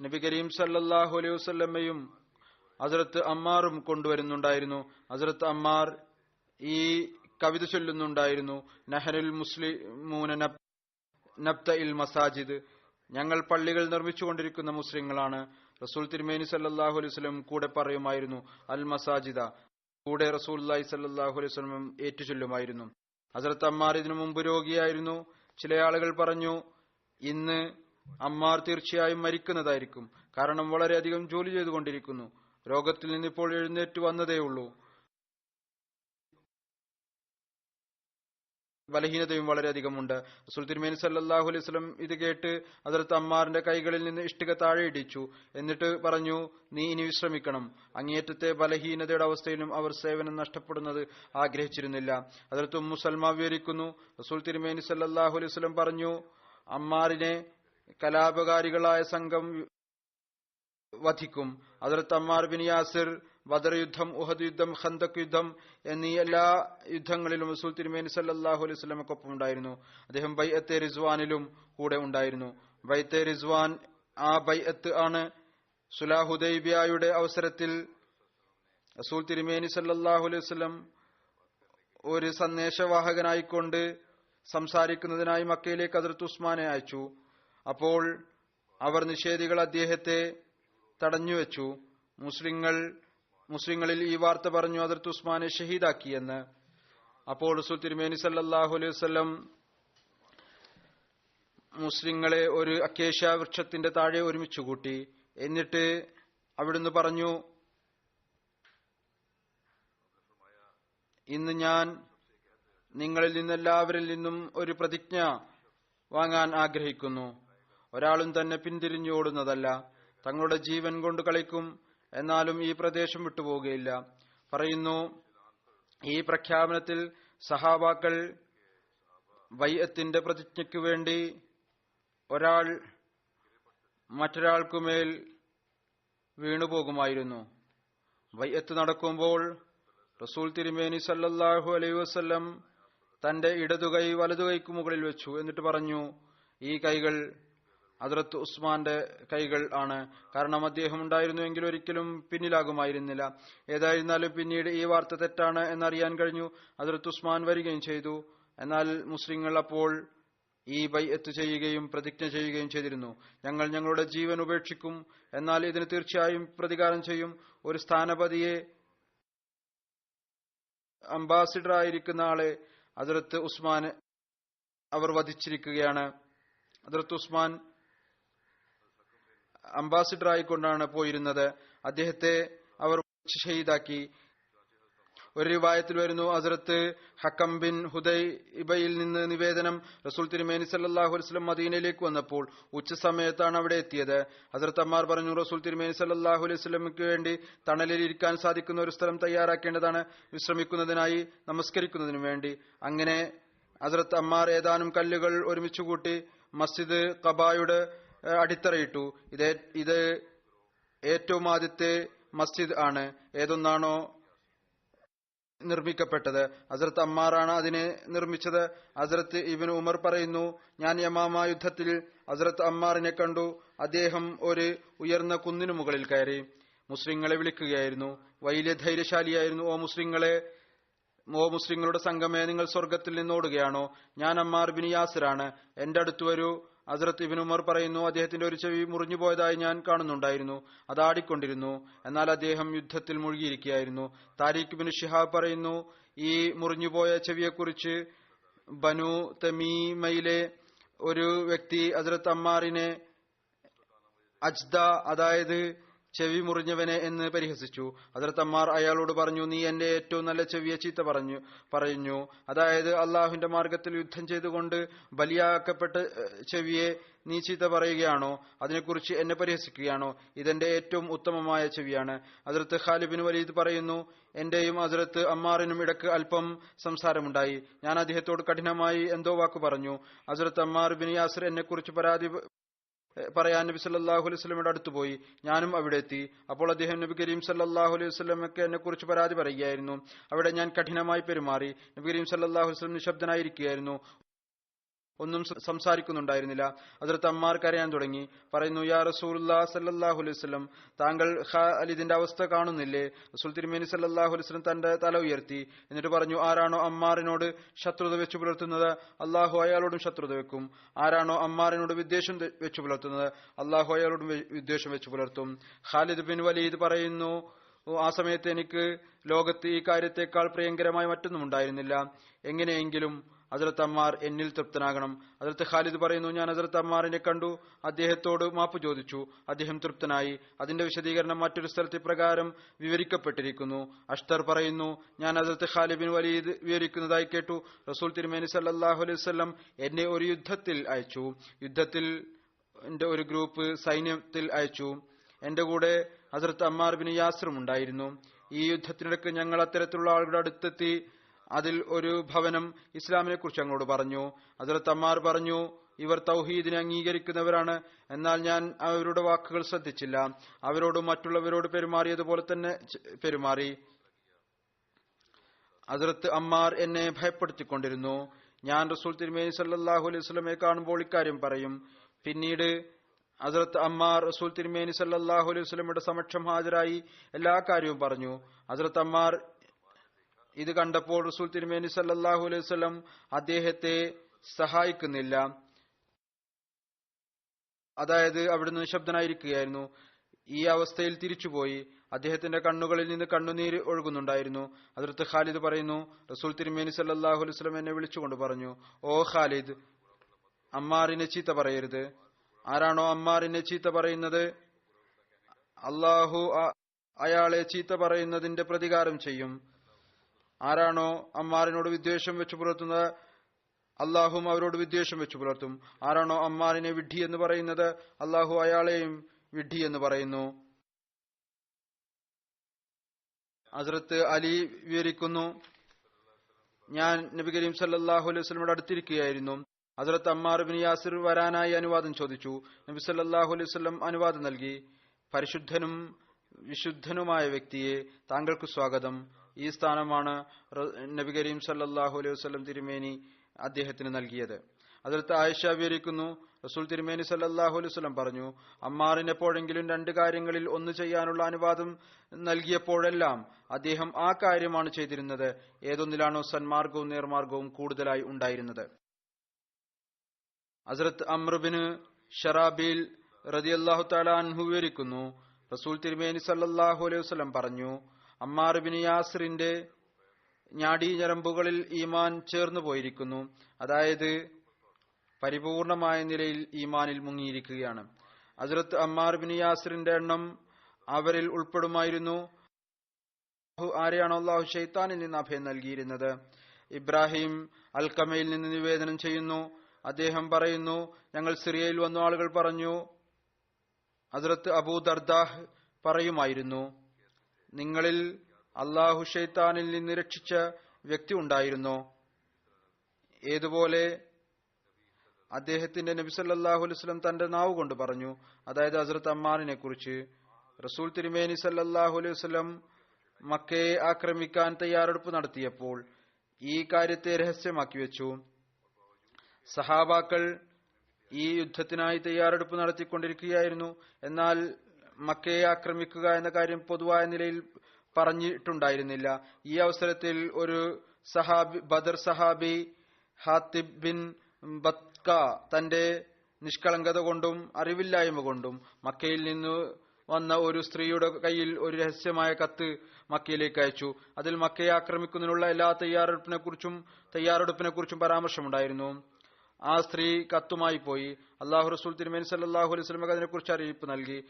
നബി കരീം സല്ലല്ലാഹു അലൈഹി വസല്ലമയും ഹസ്രത്ത് അമ്മാറും കൊണ്ടുവരുന്നുണ്ടായിരുന്നു. ഹസ്രത്ത് അമ്മാർ ഈ കവിത ചൊല്ലുന്നുണ്ടായിരുന്നു, നഹനുൽ മുസ്ലിമൂന നബ്തഇൽ മസാജിദ്, ഞങ്ങൾ പള്ളികൾ നിർമ്മിച്ചുകൊണ്ടിരിക്കുന്ന മുസ്ലിങ്ങളാണ്. റസൂൽ തിരുമേനി സല്ലല്ലാഹു അലൈഹി വസല്ലം കൂടെ പറയുമായിരുന്നു, അൽ മസാജിദ, കൂടെ റസൂലുള്ളാഹി സല്ലല്ലാഹു അലൈഹി വസല്ലം ഏറ്റുചൊല്ലുമായിരുന്നു. ഹസ്രത്ത് അമ്മാർ ഇതിനു മുമ്പ് രോഗിയായിരുന്നു. ചില ആളുകൾ പറഞ്ഞു, ഇന്ന് അമ്മാർ തീർച്ചയായും മരിക്കുന്നതായിരിക്കും, കാരണം വളരെയധികം ജോലി ചെയ്തുകൊണ്ടിരിക്കുന്നു. രോഗത്തിൽ നിന്നിപ്പോൾ എഴുന്നേറ്റ് വന്നതേയുള്ളൂ. ബലഹീനതയും വളരെയധികമുണ്ട്. റസൂൽ തിരുമേനി സല്ലല്ലാഹു അലൈഹി വസല്ലം ഇത് കേട്ട് ഹദ്റത്ത് അമ്മാറിന്റെ കൈകളിൽ നിന്ന് ഇഷ്ടിക താഴെ ഇടിച്ചു. എന്നിട്ട് പറഞ്ഞു, നീ ഇനി വിശ്രമിക്കണം. അങ്ങേയറ്റത്തെ ബലഹീനതയുടെ അവസ്ഥയിലും അവർ സേവനം നഷ്ടപ്പെടുന്നത് ആഗ്രഹിച്ചിരുന്നില്ല. ഹദ്റത്ത് ഉമ്മു സൽമ വിവരിക്കുന്നു, റസൂൽ തിരുമേനി സല്ലല്ലാഹു അലൈഹി വസല്ലം പറഞ്ഞു, അമ്മാറിനെ കലാപകാരികളായ സംഘം വധിക്കും. ഹദ്റത്ത് അമ്മാർ ബിൻ യാസിർ ബദർ യുദ്ധം, ഉഹദ് യുദ്ധം, ഖന്തക് യുദ്ധം എന്നീ എല്ലാ യുദ്ധങ്ങളിലും റസൂൽ തിരുമേനി സല്ലല്ലാഹു അലൈഹി വസല്ലമക്കൊപ്പം ഉണ്ടായിരുന്നു. അദ്ദേഹം ബൈഅത്തെ റിസ്വാനിലും കൂടെ ഉണ്ടായിരുന്നു. ബൈഅത്തെ റിസ്വാൻ ആ ബൈഅത്ത് ആണ്. സുലഹ് ഹുദൈബിയയുടെ അവസരത്തിൽ റസൂൽ തിരുമേനി സല്ലല്ലാഹു അലൈഹി വസല്ലം ഒരു സന്ദേശവാഹകനായിക്കൊണ്ട് സംസാരിക്കുന്നതിനായി മക്കയിലേക്ക് ഹദ്റത്ത് ഉസ്മാനെ അയച്ചു. അപ്പോൾ അവർ നിഷേധികൾ അദ്ദേഹത്തെ തടഞ്ഞുവെച്ചു. മുസ്ലിങ്ങളിൽ ഈ വാർത്ത പറഞ്ഞു, ഹദ്റത്ത് ഉസ്മാനെ ഷഹീദാക്കിയെന്ന്. അപ്പോൾ റസൂൽ തിരുമേനി സല്ലല്ലാഹു അലൈഹി വസല്ലം മുസ്ലിങ്ങളെ ഒരു അക്കേഷ്യ വൃക്ഷത്തിന്റെ താഴെ ഒരുമിച്ച് കൂട്ടി. എന്നിട്ട് അവിടുന്ന് പറഞ്ഞു, ഇന്ന് ഞാൻ നിങ്ങളിൽ നിന്നെല്ലാവരിൽ നിന്നും ഒരു പ്രതിജ്ഞ വാങ്ങാൻ ആഗ്രഹിക്കുന്നു. ഒരാളും തന്നെ പിന്തിരിഞ്ഞോടുന്നതല്ല. തങ്ങളുടെ ജീവൻ കൊണ്ട് കളിക്കും, എന്നാലും ഈ പ്രദേശം വിട്ടുപോകുകയില്ല. പറയുന്നു, ഈ പ്രഖ്യാപനത്തിൽ സഹാബാക്കൾ ബൈഅത്തിന്റെ പ്രതിജ്ഞയ്ക്കു വേണ്ടി ഒരാൾ മറ്റൊരാൾക്കുമേൽ വീണുപോകുമായിരുന്നു. ബൈഅത്ത് നടക്കുമ്പോൾ റസൂൽ തിരുമേനി സല്ലല്ലാഹു അലൈഹി വസല്ലം തന്റെ ഇടതുകൈ വലതുകൈക്ക് മുകളിൽ വെച്ചു. എന്നിട്ട് പറഞ്ഞു, ഈ കൈകൾ ഹദ്റത്ത് ഉസ്മാന്റെ കൈകൾ ആണ്, കാരണം അദ്ദേഹം ഉണ്ടായിരുന്നുവെങ്കിൽ ഒരിക്കലും പിന്നിലാകുമായിരുന്നില്ല. ഏതായിരുന്നാലും പിന്നീട് ഈ വാർത്ത തെറ്റാണ് എന്നറിയാൻ കഴിഞ്ഞു. ഹദ്റത്ത് ഉസ്മാൻ വരികയും ചെയ്തു. എന്നാൽ മുസ്ലിങ്ങൾ അപ്പോൾ ഈ ബൈഅത്ത് ചെയ്യുകയും പ്രതിജ്ഞ ചെയ്യുകയും ചെയ്തിരുന്നു, ഞങ്ങൾ ഞങ്ങളുടെ ജീവൻ ഉപേക്ഷിക്കും, എന്നാൽ ഇതിന് തീർച്ചയായും പ്രതികാരം ചെയ്യും. ഒരു സ്ഥാനപതിയെ, അംബാസിഡർ ആയിരിക്കുന്ന ആളെ ഹദ്റത്ത് ഉസ്മാൻ അവർ വധിച്ചിരിക്കുകയാണ്. ഹദ്റത്ത് ഉസ്മാൻ അംബാസിഡർ ആയിക്കൊണ്ടാണ് പോയിരുന്നത്. അദ്ദേഹത്തെ അവർ ഷഹീദാക്കി. ഒരു റിവായത്തിൽ വരുന്നു, ഹസ്രത്ത് ഹക്കം ബിൻ ഹുദൈബയിൽ നിന്ന് നിവേദനം, റസൂൽ തിരുമേനി സല്ലല്ലാഹു അലൈഹി വസല്ലം മദീനയിലേക്ക് വന്നപ്പോൾ ഉച്ച സമയത്താണ് അവിടെ എത്തിയത്. ഹസ്രത്ത് അമ്മാർ പറഞ്ഞു, റസൂൽ തിരുമേനി സല്ലല്ലാഹു അലൈഹി വസല്ലമയ്ക്ക് വേണ്ടി തണലിൽ ഇരിക്കാൻ സാധിക്കുന്ന ഒരു സ്ഥലം തയ്യാറാക്കേണ്ടതാണ്, വിശ്രമിക്കുന്നതിനായി, നമസ്കരിക്കുന്നതിനു വേണ്ടി. അങ്ങനെ ഹസ്രത്ത് അമ്മാർ ഏതാനും കല്ലുകൾ ഒരുമിച്ച് കൂട്ടി മസ്ജിദ് ഖബായുടെ അടിത്തറയിട്ടു. ഇത് ഏറ്റവും ആദ്യത്തെ മസ്ജിദ് ആണ്. ഏതൊന്നാണോ നിർമ്മിക്കപ്പെട്ടത്, ഹസ്രത്ത് അമ്മാറാണ് അതിനെ നിർമ്മിച്ചത്. ഹസ്രത്ത് ഇബ്നു ഉമർ പറയുന്നു, ഞാൻ യമാമ യുദ്ധത്തിൽ ഹസ്രത്ത് അമ്മാറിനെ കണ്ടു. അദ്ദേഹം ഒരു ഉയർന്ന കുന്നിനു മുകളിൽ കയറി മുസ്ലിങ്ങളെ വിളിക്കുകയായിരുന്നു. വലിയ ധൈര്യശാലിയായിരുന്നു. ഓ മുസ്ലിങ്ങളെ, ഓ മുസ്ലിങ്ങളുടെ സംഘമേ, നിങ്ങൾ സ്വർഗത്തിൽ നിന്നോടുകയാണോ? ഞാൻ അമ്മാർ ബിൻ യാസിറാണ്, എന്റെ അടുത്ത് വരൂ. ഹസ്രത്ത് ഇബ്നു ഉമർ പറയുന്നു, അദ്ദേഹത്തിന്റെ ഒരു ചെവി മുറിഞ്ഞു പോയതായി ഞാൻ കാണുന്നുണ്ടായിരുന്നു. അത് ആടിക്കൊണ്ടിരുന്നു. എന്നാൽ അദ്ദേഹം യുദ്ധത്തിൽ മുഴുകിയിരിക്കുകയായിരുന്നു. താരിഖ് ബിൻ ഷിഹാബ് പറയുന്നു, ഈ മുറിഞ്ഞുപോയ ചെവിയെക്കുറിച്ച് ബനു തമീമയിലെ ഒരു വ്യക്തി ഹസ്രത്ത് അമ്മാറിനെ അജ്ദ, അതായത് ചെവി മുറിഞ്ഞവനെ എന്ന് പരിഹസിച്ചു. ഹസ്രത്ത് അമ്മാർ അയാളോട് പറഞ്ഞു, നീ എന്റെ ഏറ്റവും നല്ല ചെവിയെ ചീത്ത പറഞ്ഞു. അതായത് അള്ളാഹുവിന്റെ മാർഗത്തിൽ യുദ്ധം ചെയ്തുകൊണ്ട് ബലിയാക്കപ്പെട്ട ചെവിയെ നീ ചീത്ത പറയുകയാണോ? അതിനെക്കുറിച്ച് എന്നെ പരിഹസിക്കുകയാണോ? ഇതെന്റെ ഏറ്റവും ഉത്തമമായ ചെവിയാണ്. ഹസ്രത്ത് ഖാലിദ് ബിൻ വലീദ് പറയുന്നു, എന്റെയും ഹസ്രത്ത് അമ്മാറിനും ഇടക്ക് അല്പം സംസാരമുണ്ടായി. ഞാൻ അദ്ദേഹത്തോട് കഠിനമായി എന്തോ വാക്ക് പറഞ്ഞു. ഹസ്രത്ത് അമ്മാർ ബിൻ യാസിർ എന്നെക്കുറിച്ച് പരാതി പറയാൻ നബി സല്ലല്ലാഹു അലൈഹി വസല്ലമയുടെ അടുത്ത് പോയി. ഞാനും അവിടെ എത്തി. അപ്പോൾ അദ്ദേഹം നബി കരീം സല്ലല്ലാഹു അലൈഹി വസല്ലമയ്ക്ക് എന്നെ കുറിച്ച് പരാതി പറയുകയായിരുന്നു. അവിടെ ഞാൻ കഠിനമായി പെരുമാറി. നബി കരീം സല്ലല്ലാഹു അലൈഹി വസല്ലം നിശബ്ദനായിരിക്കുകയായിരുന്നു, ഒന്നും സംസാരിക്കുന്നുണ്ടായിരുന്നില്ല. ഹസ്രത്ത് അമ്മാർ കരയാൻ തുടങ്ങി. പറയുന്നു, യാ റസൂലുള്ളാഹി സല്ലല്ലാഹു അലൈഹി വസല്ലം, താങ്കൾ ഖാലിദിന്റെ അവസ്ഥ കാണുന്നില്ലേ? റസൂൽ തിരുമേനി സല്ലല്ലാഹു അലൈഹി വസല്ലം തന്റെ തല ഉയർത്തി. എന്നിട്ട് പറഞ്ഞു, ആരാണോ അമ്മാറിനോട് ശത്രുത വെച്ചു പുലർത്തുന്നത്, അള്ളാഹു അയാളോടും ശത്രുത വെക്കും. ആരാണോ അമ്മാറിനോട് വിദ്വേഷം വെച്ചു പുലർത്തുന്നത്, അള്ളാഹു അയാളോടും വിദ്വേഷം വെച്ചു പുലർത്തും. ഖാലിദ് ബിൻ വലീദ് പറയുന്നു, ആ സമയത്ത് എനിക്ക് ലോകത്ത് ഈ കാര്യത്തെക്കാൾ പ്രിയങ്കരമായി മറ്റൊന്നും ഉണ്ടായിരുന്നില്ല. എങ്ങനെയെങ്കിലും ഹസ്രത്ത് അമ്മാർ എന്നിൽ തൃപ്തനാകണം. ഹസ്രത്ത് ഖാലിദ് പറയുന്നു, ഞാൻ ഹസ്രത്ത് അമ്മാറിനെ കണ്ടു, അദ്ദേഹത്തോട് മാപ്പ് ചോദിച്ചു. അദ്ദേഹം തൃപ്തനായി. അതിന്റെ വിശദീകരണം മറ്റൊരു സ്ഥലത്ത് ഇപ്രകാരം വിവരിക്കപ്പെട്ടിരിക്കുന്നു. അഷ്തർ പറയുന്നു, ഞാൻ ഹസ്രത്ത് ഖാലിദ് ബിൻ വലീദ് വിവരിക്കുന്നതായി കേട്ടു. റസൂൽ തിരുമേനി സല്ലല്ലാഹു അലൈഹി വസല്ലം എന്നെ ഒരു യുദ്ധത്തിൽ അയച്ചു. യുദ്ധത്തിൽ ഒരു ഗ്രൂപ്പ് സൈന്യത്തിൽ അയച്ചു. എന്റെ കൂടെ ഹസ്രത്ത് അമ്മാർ ബിൻ യാസിറും ഉണ്ടായിരുന്നു. ഈ യുദ്ധത്തിനിടയ്ക്ക് ഞങ്ങൾ അത്തരത്തിലുള്ള ആളുകളുടെ അടുത്തെത്തി. അതിൽ ഒരു ഭവനം ഇസ്ലാമിനെ കുറിച്ച് ഞങ്ങളോട് പറഞ്ഞു. ഹസ്രത്ത് അമ്മാർ പറഞ്ഞു, ഇവർ തൗഹീദിനെ അംഗീകരിക്കുന്നവരാണ്. എന്നാൽ ഞാൻ അവരുടെ വാക്കുകൾ ശ്രദ്ധിച്ചില്ല. അവരോട് മറ്റുള്ളവരോട് പെരുമാറിയതുപോലെ തന്നെ പെരുമാറി. ഹസ്രത്ത് അമ്മാർ എന്നെ ഭയപ്പെടുത്തിക്കൊണ്ടിരുന്നു. ഞാൻ റസൂൽ തിരുമേനി സല്ലല്ലാഹു അലൈഹി വസല്ലമയെ കാണുമ്പോൾ ഇക്കാര്യം പറയും. പിന്നീട് ഹസ്രത്ത് അമ്മാർ റസൂൽ തിരുമേനി സല്ലല്ലാഹു അലൈഹി വസല്ലമയുടെ സമക്ഷം ഹാജരായി എല്ലാ കാര്യവും പറഞ്ഞു. ഹസ്രത്ത് അമ്മാർ ഇത് കണ്ടപ്പോൾ റസൂൽ തിരുമേനി സല്ലല്ലാഹു അലൈഹി വസല്ലം അദ്ദേഹത്തെ സഹായിക്കുന്നില്ല, അതായത് അവിടുന്ന് നിശബ്ദനായിരിക്കുകയായിരുന്നു. ഈ അവസ്ഥയിൽ തിരിച്ചുപോയി. അദ്ദേഹത്തിന്റെ കണ്ണുകളിൽ നിന്ന് കണ്ണുനീര് ഒഴുകുന്നുണ്ടായിരുന്നു. ഹസ്രത്ത് ഖാലിദ് പറയുന്നു, റസൂൽ തിരുമേനി സല്ലല്ലാഹു അലൈഹി വസല്ലം എന്നെ വിളിച്ചുകൊണ്ട് പറഞ്ഞു, ഓ ഖാലിദ്, അമ്മാറിനെ ചീത്ത പറയരുത്. ആരാണോ അമ്മാറിനെ ചീത്ത പറയുന്നത്, അള്ളാഹു അയാളെ ചീത്ത പറയുന്നതിന്റെ പ്രതികാരം ചെയ്യും. ആരാണോ അമ്മാറിനോട് വിദ്വേഷം വെച്ചു പുലർത്തുന്നത്, അള്ളാഹും അവരോട് വിദ്വേഷം വെച്ചു പുലർത്തും. ആരാണോ അമ്മാറിനെ വിഡ്ഢി എന്ന് പറയുന്നത്, അള്ളാഹു അയാളെയും വിഡ്ഢി എന്ന് പറയുന്നു. ഹസ്രത്ത് അലി വിവരിക്കുന്നു, ഞാൻ നബി കരീം സല്ലല്ലാഹു അലൈഹി വസല്ലമയുടെ അടുത്തിരിക്കുകയായിരുന്നു. ഹസ്രത്ത് അമ്മാർ ബിൻ യാസിർ വരാനായി അനുവാദം ചോദിച്ചു. നബി സല്ലല്ലാഹു അലൈഹി വസല്ലം അനുവാദം നൽകി. പരിശുദ്ധനും വിശുദ്ധനുമായ വ്യക്തിയെ, താങ്കൾക്ക് സ്വാഗതം. ഈ സ്ഥാനമാണ് നബി കരീം സല്ലല്ലാഹു അലൈഹി വസല്ലം തിരുമേനി അദ്ദേഹത്തിന് നൽകിയത്. ഹസ്രത്ത് ആയിഷ വിവരിക്കുന്നു, റസൂൽ തിരുമേനി സല്ലല്ലാഹു അലൈഹി വസല്ലം പറഞ്ഞു, അമ്മാറിന് എപ്പോഴെങ്കിലും രണ്ട് കാര്യങ്ങളിൽ ഒന്ന് ചെയ്യാനുള്ള അനുവാദം നൽകിയപ്പോഴെല്ലാം അദ്ദേഹം ആ കാര്യമാണ് ചെയ്തിരുന്നത്. ഏതൊന്നിലാണോ സന്മാർഗവും നേർമാർഗവും കൂടുതലായി ഉണ്ടായിരുന്നത്. ഹസ്രത്ത് അംർ ബിൻ ഷറാബീൽ റളിയല്ലാഹു തആല അൻഹു വിവരിക്കുന്നു, റസൂൽ തിരുമേനി സല്ലല്ലാഹു അലൈഹി വസല്ലം പറഞ്ഞു, അമ്മാർ ബിൻ യാസിറിന്റെ ഞാടി ഞരമ്പുകളിൽ ഈമാൻ ചേർന്നു പോയിരിക്കുന്നു, അതായത് പരിപൂർണമായ നിലയിൽ ഈമാനിൽ മുങ്ങിയിരിക്കുകയാണ്. ഹസ്രത്ത് അമ്മാർ ബിൻ യാസിറിന്റെ എണ്ണം അവരിൽ ഉൾപ്പെടുമായിരുന്നു. ആരെയാണോ അല്ലാഹു ശൈത്താനിൽ നിന്ന് അഭയം നൽകിയിരുന്നത്. ഇബ്രാഹിം അൽക്കമയിൽ നിന്ന് നിവേദനം ചെയ്യുന്നു, അദ്ദേഹം പറയുന്നു, ഞങ്ങൾ സിറിയയിൽ വന്നു ആളുകൾ പറഞ്ഞു, ഹസ്രത്ത് അബൂ ദർദാഹ് പറയുമായിരുന്നു, നിങ്ങളിൽ അല്ലാഹു ശൈത്താനിൽ നിന്ന് രക്ഷിച്ച വ്യക്തി ഉണ്ടായിരുന്നോ? ഏതുപോലെ അദ്ദേഹത്തിന്റെ നബി സല്ലല്ലാഹു അലൈഹി വസല്ലം തന്റെ നാവ് കൊണ്ട് പറഞ്ഞു, അതായത് ഹസ്രത്ത് അമ്മാറിനെ കുറിച്ച്. റസൂൽ തിരുമേനി സല്ലല്ലാഹു അലൈഹി വസല്ലം മക്കയെ ആക്രമിക്കാൻ തയ്യാറെടുപ്പ് നടത്തിയപ്പോൾ ഈ കാര്യത്തെ രഹസ്യമാക്കി വെച്ചു. സഹാബാക്കൾ ഈ യുദ്ധത്തിനായി തയ്യാറെടുപ്പ് നടത്തിക്കൊണ്ടിരിക്കുകയായിരുന്നു. എന്നാൽ മക്കയെ ആക്രമിക്കുക എന്ന കാര്യം പൊതുവായ നിലയിൽ പറഞ്ഞിട്ടുണ്ടായിരുന്നില്ല. ഈ അവസരത്തിൽ ഒരു ബദർ സഹാബി ഹാത്തിബ് ബിൻ ബത്ക തന്റെ നിഷ്കളങ്കത കൊണ്ടും അറിവില്ലായ്മ കൊണ്ടും മക്കയിൽ നിന്ന് വന്ന ഒരു സ്ത്രീയുടെ കയ്യിൽ ഒരു രഹസ്യമായ കത്ത് മക്കയിലേക്ക് അയച്ചു. അതിൽ മക്കയെ ആക്രമിക്കുന്നതിനുള്ള എല്ലാ തയ്യാറെടുപ്പിനെ കുറിച്ചും പരാമർശമുണ്ടായിരുന്നു. ആ സ്ത്രീ കത്തുമായി പോയി. അള്ളാഹു റസൂൽ തിരുമേനി സല്ലല്ലാഹു അലൈഹി വസല്ലം അതിനെക്കുറിച്ച് അറിയിപ്പ് നൽകി.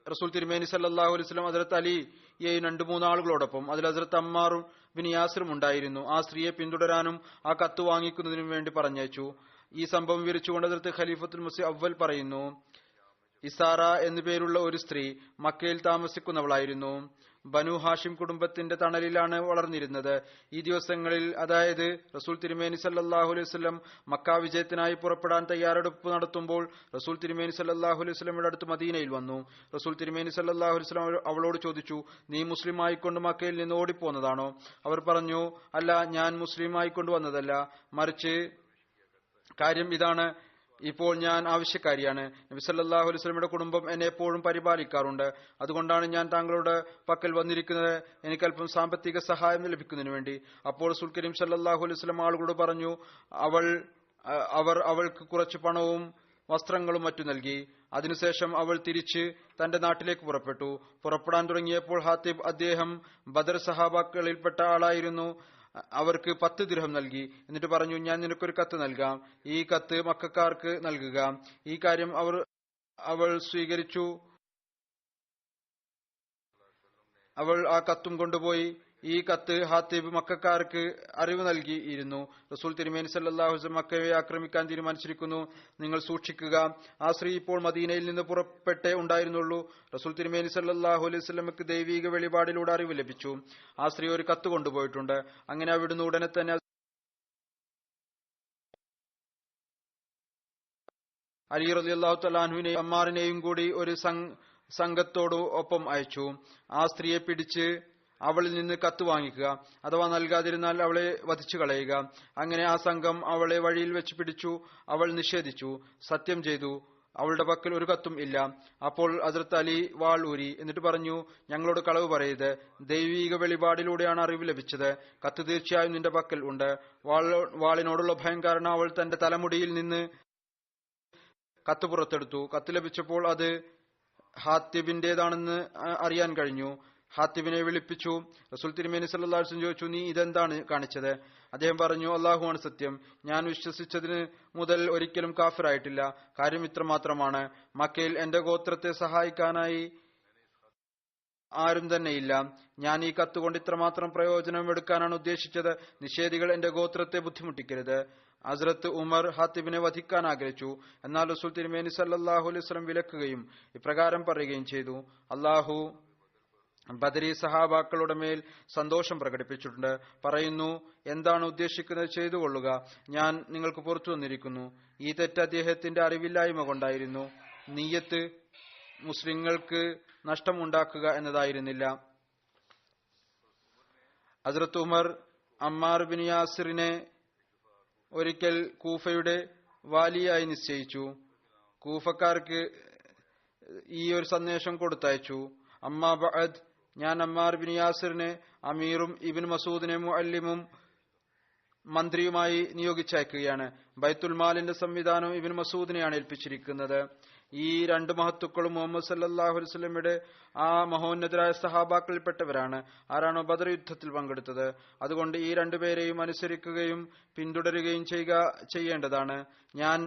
റസൂൽ തിരുമേനി സല്ലല്ലാഹു അലൈഹി വസല്ലം ഹസ്രത്ത് അലിയെയും 2-3 ആളുകളോടൊപ്പം അതിൽ ഹസ്രത്ത് അമ്മാർ ബിൻ യാസിറും ഉണ്ടായിരുന്നു. ആ സ്ത്രീയെ പിന്തുടരാനും ആ കത്ത് വാങ്ങിക്കുന്നതിനും വേണ്ടി പറഞ്ഞയച്ചു. ഈ സംഭവം വിവരിച്ചുകൊണ്ട് ഹസ്രത്ത് ഖലീഫത്തുൽ മസീഹ് അവ്വൽ പറയുന്നു, ഇസാറ എന്നു പേരുള്ള ഒരു സ്ത്രീ മക്കയിൽ താമസിക്കുന്നവളായിരുന്നു. ബനു ഹാഷിം കുടുംബത്തിന്റെ തണലിലാണ് വളർന്നിരുന്നത്. ഈ ദിവസങ്ങളിൽ, അതായത് റസൂൽ തിരുമേനി സല്ലല്ലാഹു അലൈഹി വസല്ലം മക്ക വിജയത്തിനായി പുറപ്പെടാൻ തയ്യാറെടുപ്പ് നടത്തുമ്പോൾ റസൂൽ തിരുമേനി സല്ലല്ലാഹു അലൈഹി വസല്ലമയുടെ അടുത്ത് മദീനയിൽ വന്നു. റസൂൽ തിരുമേനി സല്ലല്ലാഹു അലൈഹി വസല്ലം അവളോട് ചോദിച്ചു, നീ മുസ്ലിം ആയിക്കൊണ്ട് മക്കയിൽ നിന്ന് ഓടിപ്പോന്നതാണോ? അവർ പറഞ്ഞു, അല്ല, ഞാൻ മുസ്ലിം ആയിക്കൊണ്ട് വന്നതല്ല, മറിച്ച് കാര്യം ഇതാണ്, ഇപ്പോൾ ഞാൻ ആവശ്യക്കാരിയാണ്. നബി സല്ലല്ലാഹു അലൈഹി വസല്ലമയുടെ കുടുംബം എന്നെ എപ്പോഴും പരിപാലിക്കാറുണ്ട്. അതുകൊണ്ടാണ് ഞാൻ താങ്കളുടെ പക്കൽ വന്നിരിക്കുന്നത്, എനിക്കല്പം സാമ്പത്തിക സഹായം ലഭിക്കുന്നതിന് വേണ്ടി. അപ്പോൾ റസൂൽ കരീം സല്ലല്ലാഹു അലൈഹി വസല്ലം ആളുകളോട് പറഞ്ഞു, അവർ അവൾക്ക് കുറച്ച് പണവും വസ്ത്രങ്ങളും മറ്റും നൽകി. അതിനുശേഷം അവൾ തിരിച്ച് തന്റെ നാട്ടിലേക്ക് പുറപ്പെട്ടു. പുറപ്പെടാൻ തുടങ്ങിയപ്പോൾ ഹാത്തിബ്, അദ്ദേഹം ബദർ സഹാബാക്കളിൽപ്പെട്ട ആളായിരുന്നു, അവർക്ക് 10 ദിർഹം നൽകി. എന്നിട്ട് പറഞ്ഞു, ഞാൻ നിനക്കൊരു കത്ത് നൽകാം, ഈ കത്ത് മക്കക്കാർക്ക് നൽകുക. ഈ കാര്യം അവൾ സ്വീകരിച്ചു. അവൾ ആ കത്തും കൊണ്ടുപോയി. ഈ കത്ത് ഹാത്തിബ് മക്കക്കാർക്ക് അറിവ് നൽകിയിരുന്നു. റസൂൽ തിരുമേനി സല്ലല്ലാഹു അലൈഹി വസല്ലം മക്കയെ ആക്രമിക്കാൻ തീരുമാനിച്ചിരിക്കുന്നു, നിങ്ങൾ സൂക്ഷിക്കുക. ആ സ്ത്രീ ഇപ്പോൾ മദീനയിൽ നിന്ന് പുറപ്പെട്ടേ ഉണ്ടായിരുന്നുള്ളൂ. റസൂൽ തിരുമേനി സല്ലല്ലാഹു അലൈഹി വസല്ലമക്ക് ദൈവിക വെളിപാടിലൂടെ അറിവ് ലഭിച്ചു. ആ സ്ത്രീ ഒരു കത്ത് കൊണ്ടുപോയിട്ടുണ്ട്. അങ്ങനെ അവിടുന്ന് ഉടനെ തന്നെ അലി റളിയല്ലാഹു തആല അൻഹുവിനെയും അമ്മാറിനെയും കൂടി ഒരു സംഘത്തോട് ഒപ്പം അയച്ചു. ആ സ്ത്രീയെ പിടിച്ച് അവളിൽ നിന്ന് കത്ത് വാങ്ങിക്കുക, അഥവാ നൽകാതിരുന്നാൽ അവളെ വധിച്ചു കളയുക. അങ്ങനെ ആ സംഘം അവളെ വഴിയിൽ വെച്ച് പിടിച്ചു. അവൾ നിഷേധിച്ചു, സത്യം ചെയ്തു, അവളുടെ പക്കൽ ഒരു കത്തും ഇല്ല. അപ്പോൾ ഹസ്രത്ത് അലി വാൾ ഊരി. എന്നിട്ട് പറഞ്ഞു, ഞങ്ങളോട് കളവ് പറയരുത്, ദൈവീക വെളിപാടിലൂടെയാണ് അറിവ് ലഭിച്ചത്. കത്ത് തീർച്ചയായും നിന്റെ പക്കൽ ഉണ്ട്. വാളിനോടുള്ള ഭയം കാരണം അവൾ തന്റെ തലമുടിയിൽ നിന്ന് കത്ത് പുറത്തെടുത്തു. കത്ത് ലഭിച്ചപ്പോൾ അത് ഹാത്തിബിന്റേതാണെന്ന് അറിയാൻ കഴിഞ്ഞു. ഹാത്തിബിനെ വിളിപ്പിച്ചു. റസൂൽ തിരുമേനി സല്ലല്ലാഹു അലൈഹി വസല്ലം ചോദിച്ചു, നീ ഇതെന്താണ് കാണിച്ചത്? അദ്ദേഹം പറഞ്ഞു, അല്ലാഹുവാണ് സത്യം, ഞാൻ വിശ്വസിച്ചതിന് മുതൽ ഒരിക്കലും കാഫിറായിട്ടില്ല. കാര്യം ഇത്രമാത്രമാണ്, മക്കയിൽ എന്റെ ഗോത്രത്തെ സഹായിക്കാനായി ആരും തന്നെയില്ല. ഞാൻ ഈ കത്തുകൊണ്ട് ഇത്രമാത്രം പ്രയോജനം എടുക്കാനാണ് ഉദ്ദേശിച്ചത്. നിഷേധികൾ എന്റെ ഗോത്രത്തെ ബുദ്ധിമുട്ടിക്കരുത്. ഹസ്രത്ത് ഉമർ ഹാത്തിബിനെ വധിക്കാൻ ആഗ്രഹിച്ചു. എന്നാൽ റസൂൽ തിരുമേനി സല്ലല്ലാഹു അലൈഹി വസല്ലം വിലക്കുകയും ഇപ്രകാരം പറയുകയും ചെയ്തു, അല്ലാഹു ബദരി സഹാബാക്കളുടെ മേൽ സന്തോഷം പ്രകടിപ്പിച്ചിട്ടുണ്ട്. പറയുന്നു, എന്താണ് ഉദ്ദേശിക്കുന്നത് ചെയ്തുകൊള്ളുക, ഞാൻ നിങ്ങൾക്ക് പുറത്തു വന്നിരിക്കുന്നു. ഈ തെറ്റ് അദ്ദേഹത്തിന്റെ അറിവില്ലായ്മ കൊണ്ടായിരുന്നു. നിയ്യത്ത് മുസ്ലിങ്ങൾക്ക് നഷ്ടമുണ്ടാക്കുക എന്നതായിരുന്നില്ല. ഹസ്രത്ത് ഉമർ അമ്മാർ ബിൻ യാസിറിനെ ഒരിക്കൽ കൂഫയുടെ വാലിയായി നിശ്ചയിച്ചു. കൂഫക്കാർക്ക് ഈ ഒരു സന്ദേശം കൊടുത്തയച്ചു, അമ്മാ ബഅദ്, ഞാൻ അമ്മാർ ബിൻ യാസിറിനെ അമീറും ഇബ്ൻ മസൂദിനെ മുഅല്ലിമും മന്ത്രിയുമായി നിയോഗിച്ചയക്കുകയാണ്. ബൈത്തുൽ മാലിന്റെ സംവിധാനം ഇബ്ൻ മസൂദിനെയാണ് ഏൽപ്പിച്ചിരിക്കുന്നത്. ഈ 2 മഹത്തുക്കളും മുഹമ്മദ് സല്ലല്ലാഹു അലൈഹി വസല്ലമയുടെ ആ മഹോന്നതരായ സഹാബാക്കളിൽപ്പെട്ടവരാണ്. ആരാണോ ബദർ യുദ്ധത്തിൽ പങ്കെടുത്തത്. അതുകൊണ്ട് ഈ 2 പേരെയും അനുസരിക്കുകയും പിന്തുടരുകയും ചെയ്യേണ്ടതാണ്. ഞാൻ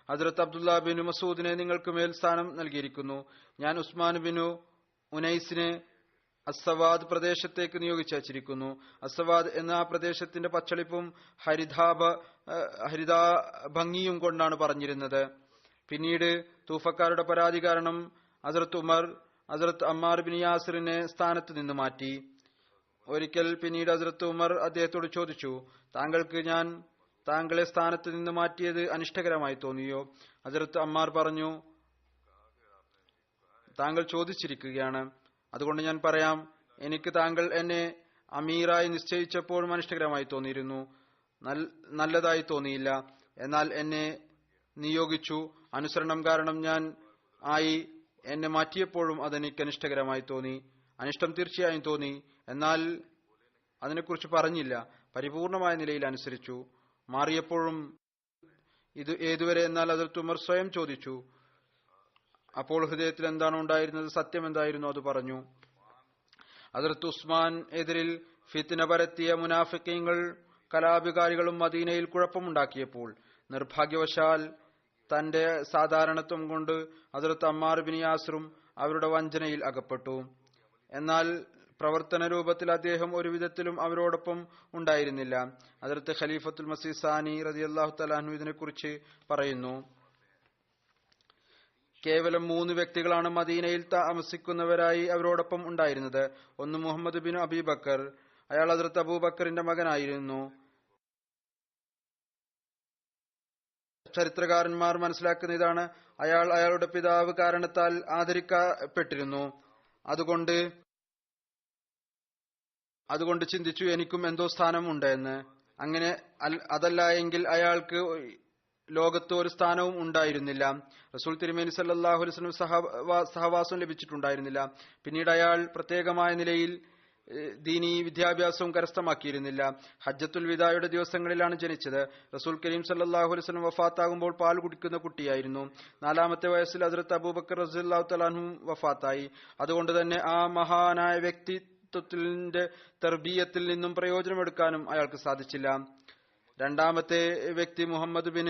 ഹസ്രത്ത് അബ്ദുല്ല ബിൻ മസൂദിനെ നിങ്ങൾക്ക് മേൽ സ്ഥാനം നൽകിയിരിക്കുന്നു. ഞാൻ ഉസ്മാൻ ബിൻ ഉനൈസിനെ അസ്സവാദ് പ്രദേശത്തേക്ക് നിയോഗിച്ചിരിക്കുന്നു. അസ്സവാദ് എന്ന ആ പ്രദേശത്തിന്റെ പച്ചളിപ്പും ഹരിതാ ഭംഗിയും കൊണ്ടാണ് പറഞ്ഞിരുന്നത്. പിന്നീട് തൂഫക്കാരുടെ പരാതി കാരണം ഹസ്രത്ത് ഉമർ ഹസ്രത്ത് അമ്മാർ ബിൻ യാസിറിനെ സ്ഥാനത്ത് നിന്ന് മാറ്റി. ഒരിക്കൽ പിന്നീട് ഹസ്രത്ത് ഉമർ അദ്ദേഹത്തോട് ചോദിച്ചു, താങ്കൾക്ക് ഞാൻ താങ്കളെ സ്ഥാനത്ത് നിന്ന് മാറ്റിയത് അനിഷ്ടകരമായി തോന്നിയോ? ഹസ്രത്ത് അമ്മാർ പറഞ്ഞു, താങ്കൾ ചോദിച്ചിരിക്കുകയാണ്. അതുകൊണ്ട് ഞാൻ പറയാം, എനിക്ക് താങ്കൾ എന്നെ അമീറായി നിശ്ചയിച്ചപ്പോൾ അനിഷ്ടകരമായി തോന്നിയിരുന്നു, നല്ലതായി തോന്നിയില്ല. എന്നാൽ എന്നെ നിയോഗിച്ചു, അനുസരണം കാരണം ഞാൻ എന്നെ മാറ്റിയപ്പോഴും അതെനിക്ക് അനിഷ്ടകരമായി തോന്നി. അനിഷ്ടം തീർച്ചയായും തോന്നി, എന്നാൽ അതിനെക്കുറിച്ച് പറഞ്ഞില്ല. പരിപൂർണമായ നിലയിൽ അനുസരിച്ചു. മാറിയപ്പോഴും ഇത് ഏതുവരെ? എന്നാൽ ഹദ്റത്ത് ഉമർ സ്വയം ചോദിച്ചു. അപ്പോൾ ഹൃദയത്തിൽ എന്താണ് ഉണ്ടായിരുന്നത്, സത്യം എന്തായിരുന്നു, അത് പറഞ്ഞു. ഹദ്റത്ത് ഉസ്മാൻ എതിരിൽ ഫിത്ന പരത്തിയ മുനാഫിഖീങ്ങൾ കലാപികാരികളും മദീനയിൽ കുഴപ്പമുണ്ടാക്കിയപ്പോൾ നിർഭാഗ്യവശാൽ തന്റെ സാധാരണത്വം കൊണ്ട് ഹദ്റത്ത് അമ്മാർ ബിൻ യാസിറും അവരുടെ വഞ്ചനയിൽ അകപ്പെട്ടു. എന്നാൽ പ്രവർത്തന രൂപത്തിൽ അദ്ദേഹം ഒരു വിധത്തിലും അവരോടൊപ്പം ഉണ്ടായിരുന്നില്ല. ഹദ്റത്ത് ഖലീഫത്തുൽ മസീഹ് സാനി റളിയല്ലാഹു തആല അൻഹു ഇതിനെക്കുറിച്ച് പറയുന്നു, കേവലം 3 വ്യക്തികളാണ് മദീനയിൽ താമസിക്കുന്നവരായി അവരോടൊപ്പം ഉണ്ടായിരുന്നത്. ഒന്ന് മുഹമ്മദ് ബിൻ അബീബക്കർ. അയാൾ ഹദ്റത്ത് അബൂബക്കറിന്റെ മകനായിരുന്നു. ചരിത്രകാരന്മാർ മനസ്സിലാക്കുന്ന ഇതാണ്, അയാൾ അയാളുടെ പിതാവ് കാരണത്താൽ ആദരിക്കപ്പെട്ടിരുന്നു. അതുകൊണ്ട് ചിന്തിച്ചു, എനിക്കും എന്തോ സ്ഥാനം ഉണ്ട് എന്ന്. അങ്ങനെ അതല്ല എങ്കിൽ അയാൾക്ക് ലോകത്ത് ഒരു സ്ഥാനവും ഉണ്ടായിരുന്നില്ല. റസൂൽ തിരുമേനി സല്ലല്ലാഹു അലൈഹി വസല്ലം സഹവാസം ലഭിച്ചിട്ടുണ്ടായിരുന്നില്ല. പിന്നീട് അയാൾ പ്രത്യേകമായ നിലയിൽ ദീനീ വിദ്യാഭ്യാസവും കരസ്ഥമാക്കിയിരുന്നില്ല. ഹജ്ജത്തുൽ വിദായുടെ ദിവസങ്ങളിലാണ് ജനിച്ചത്. റസൂൽ കരീം സല്ലല്ലാഹു അലൈഹി വസല്ലം വഫാത്താകുമ്പോൾ പാൽ കുടിക്കുന്ന കുട്ടിയായിരുന്നു. 4-ാമത്തെ വയസ്സിൽ ഹദ്റത്ത് അബൂബക്കർ റളിയല്ലാഹു തആല അൻഹു വഫാത്തായി. അതുകൊണ്ട് തന്നെ ആ മഹാനായ വ്യക്തിത്വത്തിന്റെ തർബീയത്തിൽ നിന്നും പ്രയോജനമെടുക്കാനും അയാൾക്ക് സാധിച്ചില്ല. 2-ാമത്തെ വ്യക്തി മുഹമ്മദ് ബിൻ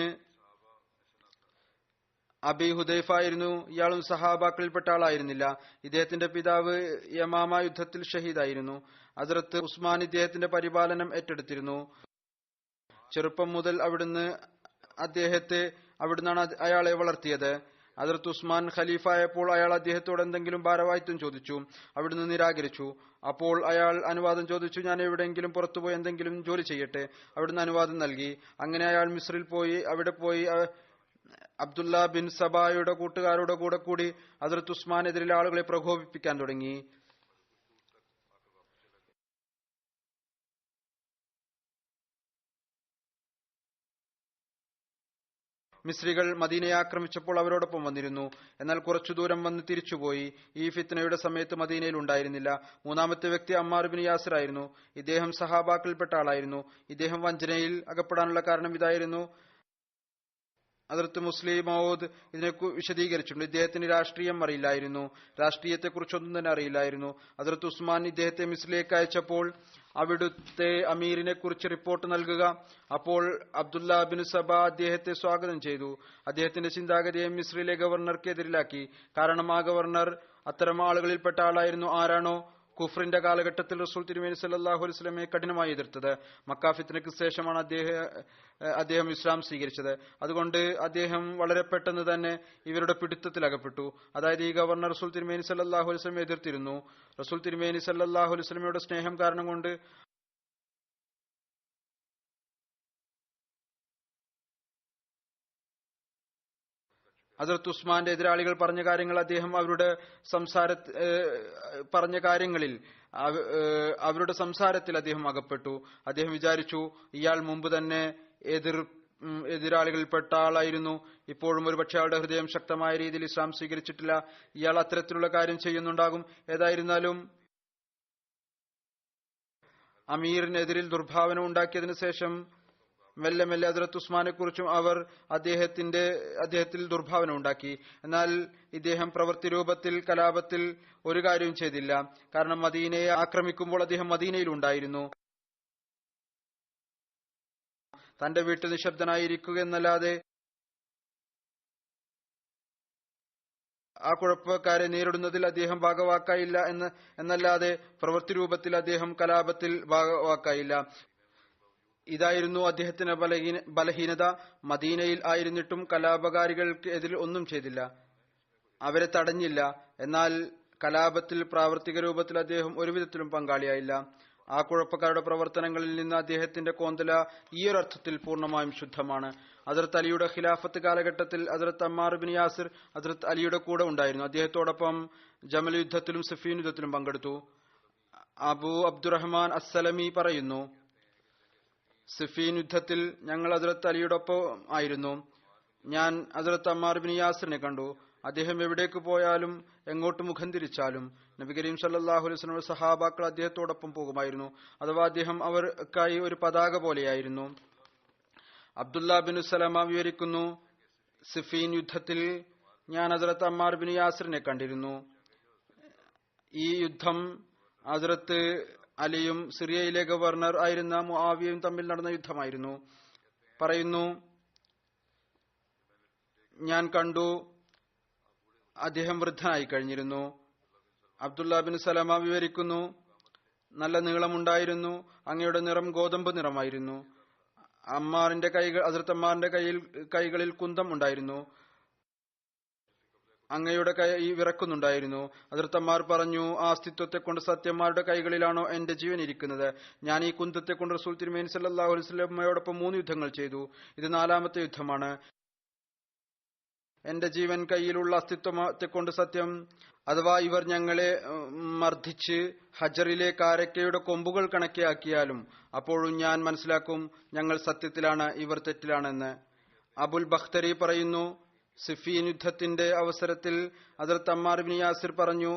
അബി ഹുദൈഫ ആയിരുന്നു. ഇയാളും സഹാബാക്കളിൽപ്പെട്ട ആളായിരുന്നില്ല. ഇദ്ദേഹത്തിന്റെ പിതാവ് യമാമ യുദ്ധത്തിൽ ഷഹീദായിരുന്നു. ഹദ്റത്ത് ഉസ്മാൻ ഇദ്ദേഹത്തിന്റെ പരിപാലനം ഏറ്റെടുത്തിരുന്നു. ചെറുപ്പം മുതൽ അവിടുന്നാണ് അയാളെ വളർത്തിയത്. ഹദ്റത്ത് ഉസ്മാൻ ഖലീഫായപ്പോൾ അയാൾ അദ്ദേഹത്തോട് എന്തെങ്കിലും ഭാരവാഹിത്വം ചോദിച്ചു. അവിടുന്ന് നിരാകരിച്ചു. അപ്പോൾ അയാൾ അനുവാദം ചോദിച്ചു, ഞാൻ എവിടെയെങ്കിലും പുറത്തുപോയി എന്തെങ്കിലും ജോലി ചെയ്യട്ടെ. അവിടുന്ന് അനുവാദം നൽകി. അങ്ങനെ അയാൾ മിസ്രിൽ പോയി. അവിടെ പോയി അബ്ദുല്ല ബിൻ സബായുടെ കൂട്ടുകാരുടെ കൂടി ഹദ്റത്ത് ഉസ്മാനെതിരെ ആളുകളെ പ്രകോപിപ്പിക്കാൻ തുടങ്ങി. മിസ്രികൾ മദീനയെ ആക്രമിച്ചപ്പോൾ അവരോടൊപ്പം വന്നിരുന്നു. എന്നാൽ കുറച്ചു ദൂരം വന്ന് തിരിച്ചുപോയി. ഈ ഫിത്നയുടെ സമയത്ത് മദീനയിൽ ഉണ്ടായിരുന്നില്ല. 3-ാമത്തെ വ്യക്തി അമ്മാർ ബിൻ യാസിർ ആയിരുന്നു. ഇദ്ദേഹം സഹാബാക്കളിൽപ്പെട്ട ആളായിരുന്നു. ഇദ്ദേഹം വഞ്ചനയിൽ അകപ്പെടാനുള്ള കാരണം ഇതായിരുന്നു. ഹദ്റത്ത് മുസ്ലിം മൗദ് ഇതിനെ വിശദീകരിച്ചിട്ടുണ്ട്. ഇദ്ദേഹത്തിന് രാഷ്ട്രീയം അറിയില്ലായിരുന്നു. രാഷ്ട്രീയത്തെക്കുറിച്ചൊന്നും തന്നെ അറിയില്ലായിരുന്നു. ഹദ്റത്ത് ഉസ്മാൻ ഇദ്ദേഹത്തെ മിസ്രിലേക്ക് അയച്ചപ്പോൾ അവിടുത്തെ അമീറിനെ കുറിച്ച് റിപ്പോർട്ട് നൽകുക. അപ്പോൾ അബ്ദുല്ല ബിൻ സബ അദ്ദേഹത്തെ സ്വാഗതം ചെയ്തു. അദ്ദേഹത്തിന്റെ ചിന്താഗതിയെ മിസ്രിലെ ഗവർണർക്ക് എതിരിലാക്കി. കാരണം ആ ഗവർണർ അത്തരം ആളുകളിൽപ്പെട്ട ആളായിരുന്നു. ആരാണോ കുഫ്രിന്റെ കാലഘട്ടത്തിൽ റസൂൽ തിരുമേനി സല്ലല്ലാഹു അലൈഹി വസല്ലമയെ കഠിനമായി എതിർത്തത്. മക്ക ഫിത്നയ്ക്ക് ശേഷമാണ് അദ്ദേഹം ഇസ്ലാം സ്വീകരിച്ചത്. അതുകൊണ്ട് അദ്ദേഹം വളരെ പെട്ടെന്ന് തന്നെ ഇവരുടെ പിടുത്തത്തിൽ അകപ്പെട്ടു. അതായത് ഈ ഗവർണർ റസൂൽ തിരുമേനി സല്ലല്ലാഹു അലൈഹി വസല്ലമയെ എതിർത്തിരുന്നു. റസൂൽ തിരുമേനി സല്ലല്ലാഹു അലൈഹി വസല്ലമയുടെ സ്നേഹം കാരണം കൊണ്ട് ഹദ്റത്ത് ഉസ്മാന്റെ എതിരാളികൾ പറഞ്ഞ കാര്യങ്ങൾ അദ്ദേഹം അവരുടെ സംസാരത്തിൽ അദ്ദേഹം അകപ്പെട്ടു. അദ്ദേഹം വിചാരിച്ചു, ഇയാൾ മുമ്പ് തന്നെ എതിരാളികളിൽപ്പെട്ട ആളായിരുന്നു. ഇപ്പോഴും ഒരുപക്ഷെ അയാളുടെ ഹൃദയം ശക്തമായ രീതിയിൽ ഇസ്ലാം സ്വീകരിച്ചിട്ടില്ല. ഇയാൾ അത്തരത്തിലുള്ള കാര്യം ചെയ്യുന്നുണ്ടാകും. ഏതായിരുന്നാലും അമീറിനെതിരിൽ ദുർഭാവന ഉണ്ടാക്കിയതിനു ശേഷം മെല്ലെ മെല്ലെ ഹദ്റത്ത് ഉസ്മാനെ കുറിച്ചും അവർ അദ്ദേഹത്തിൽ ദുർഭാവന ഉണ്ടാക്കി. എന്നാൽ ഇദ്ദേഹം പ്രവൃത്തി രൂപത്തിൽ കലാപത്തിൽ ഒരു കാര്യവും ചെയ്തില്ല. കാരണം മദീനയെ ആക്രമിക്കുമ്പോൾ അദ്ദേഹം മദീനയിൽ ഉണ്ടായിരുന്നു. തന്റെ വീട്ടിൽ നിശബ്ദനായിരിക്കുക എന്നല്ലാതെ ആ കുഴപ്പക്കാരെ നേരിടുന്നതിൽ അദ്ദേഹം ഭാഗവാക്കായില്ല എന്നല്ലാതെ പ്രവൃത്തി രൂപത്തിൽ അദ്ദേഹം കലാപത്തിൽ ഭാഗവാക്കായില്ല. ഇതായിരുന്നു അദ്ദേഹത്തിന്റെ ബലഹീനത. മദീനയിൽ ആയിരുന്നിട്ടും കലാപകാരികൾക്ക് എതിൽ ഒന്നും ചെയ്തില്ല, അവരെ തടഞ്ഞില്ല. എന്നാൽ കലാപത്തിൽ പ്രാവർത്തിക രൂപത്തിൽ അദ്ദേഹം ഒരുവിധത്തിലും പങ്കാളിയായില്ല. ആ കുഴപ്പക്കാരുടെ പ്രവർത്തനങ്ങളിൽ നിന്ന് അദ്ദേഹത്തിന്റെ കോന്തല ഈ ഒരു അർത്ഥത്തിൽ പൂർണ്ണമായും ശുദ്ധമാണ്. ഹസ്രത്ത് അലിയുടെ ഖിലാഫത്ത് കാലഘട്ടത്തിൽ ഹസ്രത്ത് അമ്മാർ ബിൻ യാസിർ ഹസ്രത്ത് അലിയുടെ കൂടെ ഉണ്ടായിരുന്നു. അദ്ദേഹത്തോടൊപ്പം ജമൽ യുദ്ധത്തിലും സിഫീൻ യുദ്ധത്തിലും പങ്കെടുത്തു. അബു അബ്ദുറഹ്മാൻ അസ്സലമി പറയുന്നു, സിഫീൻ യുദ്ധത്തിൽ ഞങ്ങൾ ഹസ്രത്ത് അലിയോടൊപ്പം ആയിരുന്നു. ഞാൻ ഹസ്രത്ത് അമ്മാർ ബിൻ യാസിറിനെ കണ്ടു. അദ്ദേഹം എവിടേക്ക് പോയാലും എങ്ങോട്ട് മുഖം തിരിച്ചാലും നബി കരീം സല്ലല്ലാഹു അലൈഹി വസല്ലം സഹാബാക്കൾ അദ്ദേഹത്തോടൊപ്പം പോകുമായിരുന്നു. അഥവാ അദ്ദേഹം അവർക്കായി ഒരു പതാക പോലെയായിരുന്നു. അബ്ദുല്ല ബിൻ സലമ വിവരിക്കുന്നു, സിഫീൻ യുദ്ധത്തിൽ ഞാൻ ഹസ്രത്ത് അമ്മാർ ബിൻ യാസിറിനെ കണ്ടിരുന്നു. ഈ യുദ്ധം ഹസ്രത്ത് അലിയും സിറിയയിലെ ഗവർണർ ആയിരുന്ന മുആവിയയും തമ്മിൽ നടന്ന യുദ്ധമായിരുന്നു. പറയുന്നു, ഞാൻ കണ്ടു അദ്ദേഹം വൃദ്ധനായി കഴിഞ്ഞിരുന്നു. അബ്ദുല്ല ബിൻ സലമ വിവരിക്കുന്നു, നല്ല നീളമുണ്ടായിരുന്നു. അങ്ങയുടെ നിറം ഗോതമ്പ് നിറമായിരുന്നു. ഹസ്രത്ത് അമ്മാറിന്റെ കൈകളിൽ കുന്തം ഉണ്ടായിരുന്നു. അങ്ങയുടെ കൈ വിറക്കുന്നുണ്ടായിരുന്നു. ഹസ്രത്ത് അമ്മാർ പറഞ്ഞു, ആ അസ്തിത്വത്തെ കൊണ്ട് സത്യന്മാരുടെ കൈകളിലാണോ എന്റെ ജീവൻ ഇരിക്കുന്നത്? ഞാൻ ഈ കുന്തത്തെ കൊണ്ട് റസൂൽ തിരുമേനി സല്ലല്ലാഹു അലൈഹി വസല്ലമയോടൊപ്പം 3 യുദ്ധങ്ങൾ ചെയ്തു. ഇത് 4ാമത്തെ യുദ്ധമാണ്. എന്റെ ജീവൻ കയ്യിലുള്ള അസ്തിത്വത്തെ കൊണ്ട് സത്യം, അഥവാ ഇവർ ഞങ്ങളെ മർദ്ദിച്ച് ഹജറിലെ കാരക്കയുടെ കൊമ്പുകൾ കണക്കിയാക്കിയാലും അപ്പോഴും ഞാൻ മനസ്സിലാക്കും ഞങ്ങൾ സത്യത്തിലാണ്, ഇവർ തെറ്റിലാണെന്ന്. അബുൽ ബഖ്തരി പറയുന്നു, സിഫീൻ യുദ്ധത്തിന്റെ അവസരത്തിൽ ഹസ്രത്ത് അമ്മാർ ബിൻ യാസിർ പറഞ്ഞു,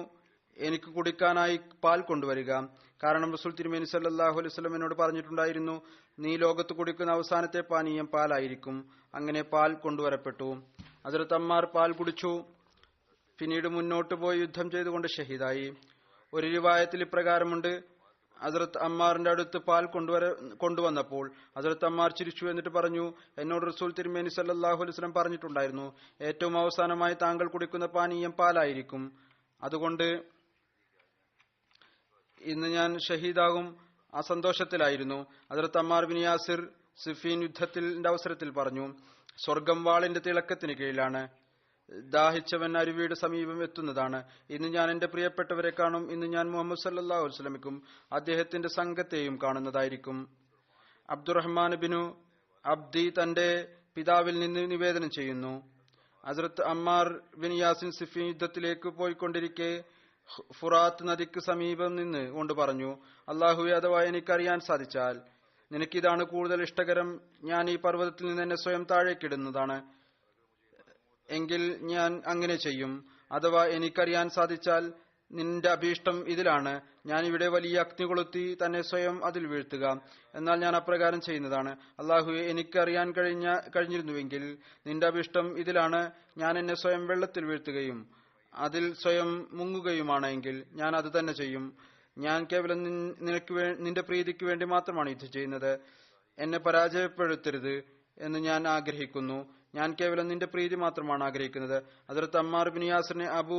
എനിക്ക് കുടിക്കാനായി പാൽ കൊണ്ടുവരിക. കാരണം റസൂൽ തിരുമേനി സല്ലല്ലാഹു അലൈഹി വസല്ലം എന്നോട് പറഞ്ഞിട്ടുണ്ടായിരുന്നു, നീ ലോകത്ത് കുടിക്കുന്ന അവസാനത്തെ പാനീയം പാലായിരിക്കും. അങ്ങനെ പാൽ കൊണ്ടുവരപ്പെട്ടു. ഹസ്രത്ത് അമ്മാർ പാൽ കുടിച്ചു. പിന്നീട് മുന്നോട്ട് പോയി യുദ്ധം ചെയ്തുകൊണ്ട് ഷഹീദായി. ഒരു റിവായത്തിൽ ഇപ്രകാരമുണ്ട്, ഹസ്രത്ത് അമ്മാറിന്റെ അടുത്ത് പാൽ കൊണ്ടുവന്നപ്പോൾ ഹസ്രത്ത് അമ്മാർ ചിരിച്ചു. എന്നിട്ട് പറഞ്ഞു, എന്നോട് റസൂൽ തിരുമേനി സല്ലല്ലാഹു അലൈഹി വസല്ലം പറഞ്ഞിട്ടുണ്ടായിരുന്നു, ഏറ്റവും അവസാനമായി താങ്കൾ കുടിക്കുന്ന പാനീയം പാലായിരിക്കും. അതുകൊണ്ട് ഇന്ന് ഞാൻ ഷഹീദാകും. ആ സന്തോഷത്തിലായിരുന്നു. ഹസ്രത്ത് അമ്മാർ ബിൻ യാസിർ സിഫീൻ യുദ്ധത്തിന്റെ അവസരത്തിൽ പറഞ്ഞു, സ്വർഗം വാളിന്റെ തിളക്കത്തിന് കീഴിലാണ്. ദാഹിച്ചവൻ അരുവിയുടെ സമീപം എത്തുന്നതാണ്. ഇന്ന് ഞാൻ എന്റെ പ്രിയപ്പെട്ടവരെ കാണും. ഇന്ന് ഞാൻ മുഹമ്മദ് സല്ലല്ലാഹു അലൈഹി വസല്ലമയ്ക്കും അദ്ദേഹത്തിന്റെ സംഘത്തെയും കാണുന്നതായിരിക്കും. അബ്ദുറഹ്മാൻ ബിനു അബ്ദി തന്റെ പിതാവിൽ നിന്ന് നിവേദനം ചെയ്യുന്നു, ഹസ്രത്ത് അമ്മാർ ബിൻ യാസിൻ സിഫീൻ യുദ്ധത്തിലേക്ക് പോയിക്കൊണ്ടിരിക്കെ ഫുറാത്ത് നദിക്ക് സമീപം നിന്ന് കൊണ്ട് പറഞ്ഞു, അള്ളാഹുവെ, അഥവാ എനിക്കറിയാൻ സാധിച്ചാൽ നിനക്കിതാണ് കൂടുതൽ ഇഷ്ടകരം, ഞാൻ ഈ പർവ്വതത്തിൽ നിന്ന് എന്നെ സ്വയം താഴേക്കിടുന്നതാണ് എങ്കിൽ ഞാൻ അങ്ങനെ ചെയ്യും. അഥവാ എനിക്കറിയാൻ സാധിച്ചാൽ നിന്റെ അഭീഷ്ടം ഇതിലാണ്, ഞാൻ ഇവിടെ വലിയ അഗ്നി കൊളുത്തി തന്നെ സ്വയം അതിൽ വീഴ്ത്തുക, എന്നാൽ ഞാൻ അപ്രകാരം ചെയ്യുന്നതാണ്. അള്ളാഹുവെ, എനിക്കറിയാൻ കഴിഞ്ഞിരുന്നുവെങ്കിൽ നിന്റെ അഭീഷ്ടം ഇതിലാണ്, ഞാൻ എന്നെ സ്വയം വെള്ളത്തിൽ വീഴ്ത്തുകയും അതിൽ സ്വയം മുങ്ങുകയുമാണെങ്കിൽ ഞാൻ അത് തന്നെ ചെയ്യും. ഞാൻ കേവലം നിന്റെ പ്രീതിക്ക് വേണ്ടി മാത്രമാണ് യുദ്ധം ചെയ്യുന്നത്. എന്നെ പരാജയപ്പെടുത്തരുത് എന്ന് ഞാൻ ആഗ്രഹിക്കുന്നു. ഞാൻ കേവലം നിന്റെ പ്രീതി മാത്രമാണ് ആഗ്രഹിക്കുന്നത്. ഹസ്രത്ത് അമ്മാർ ബിൻ യാസിറിനെ അബൂ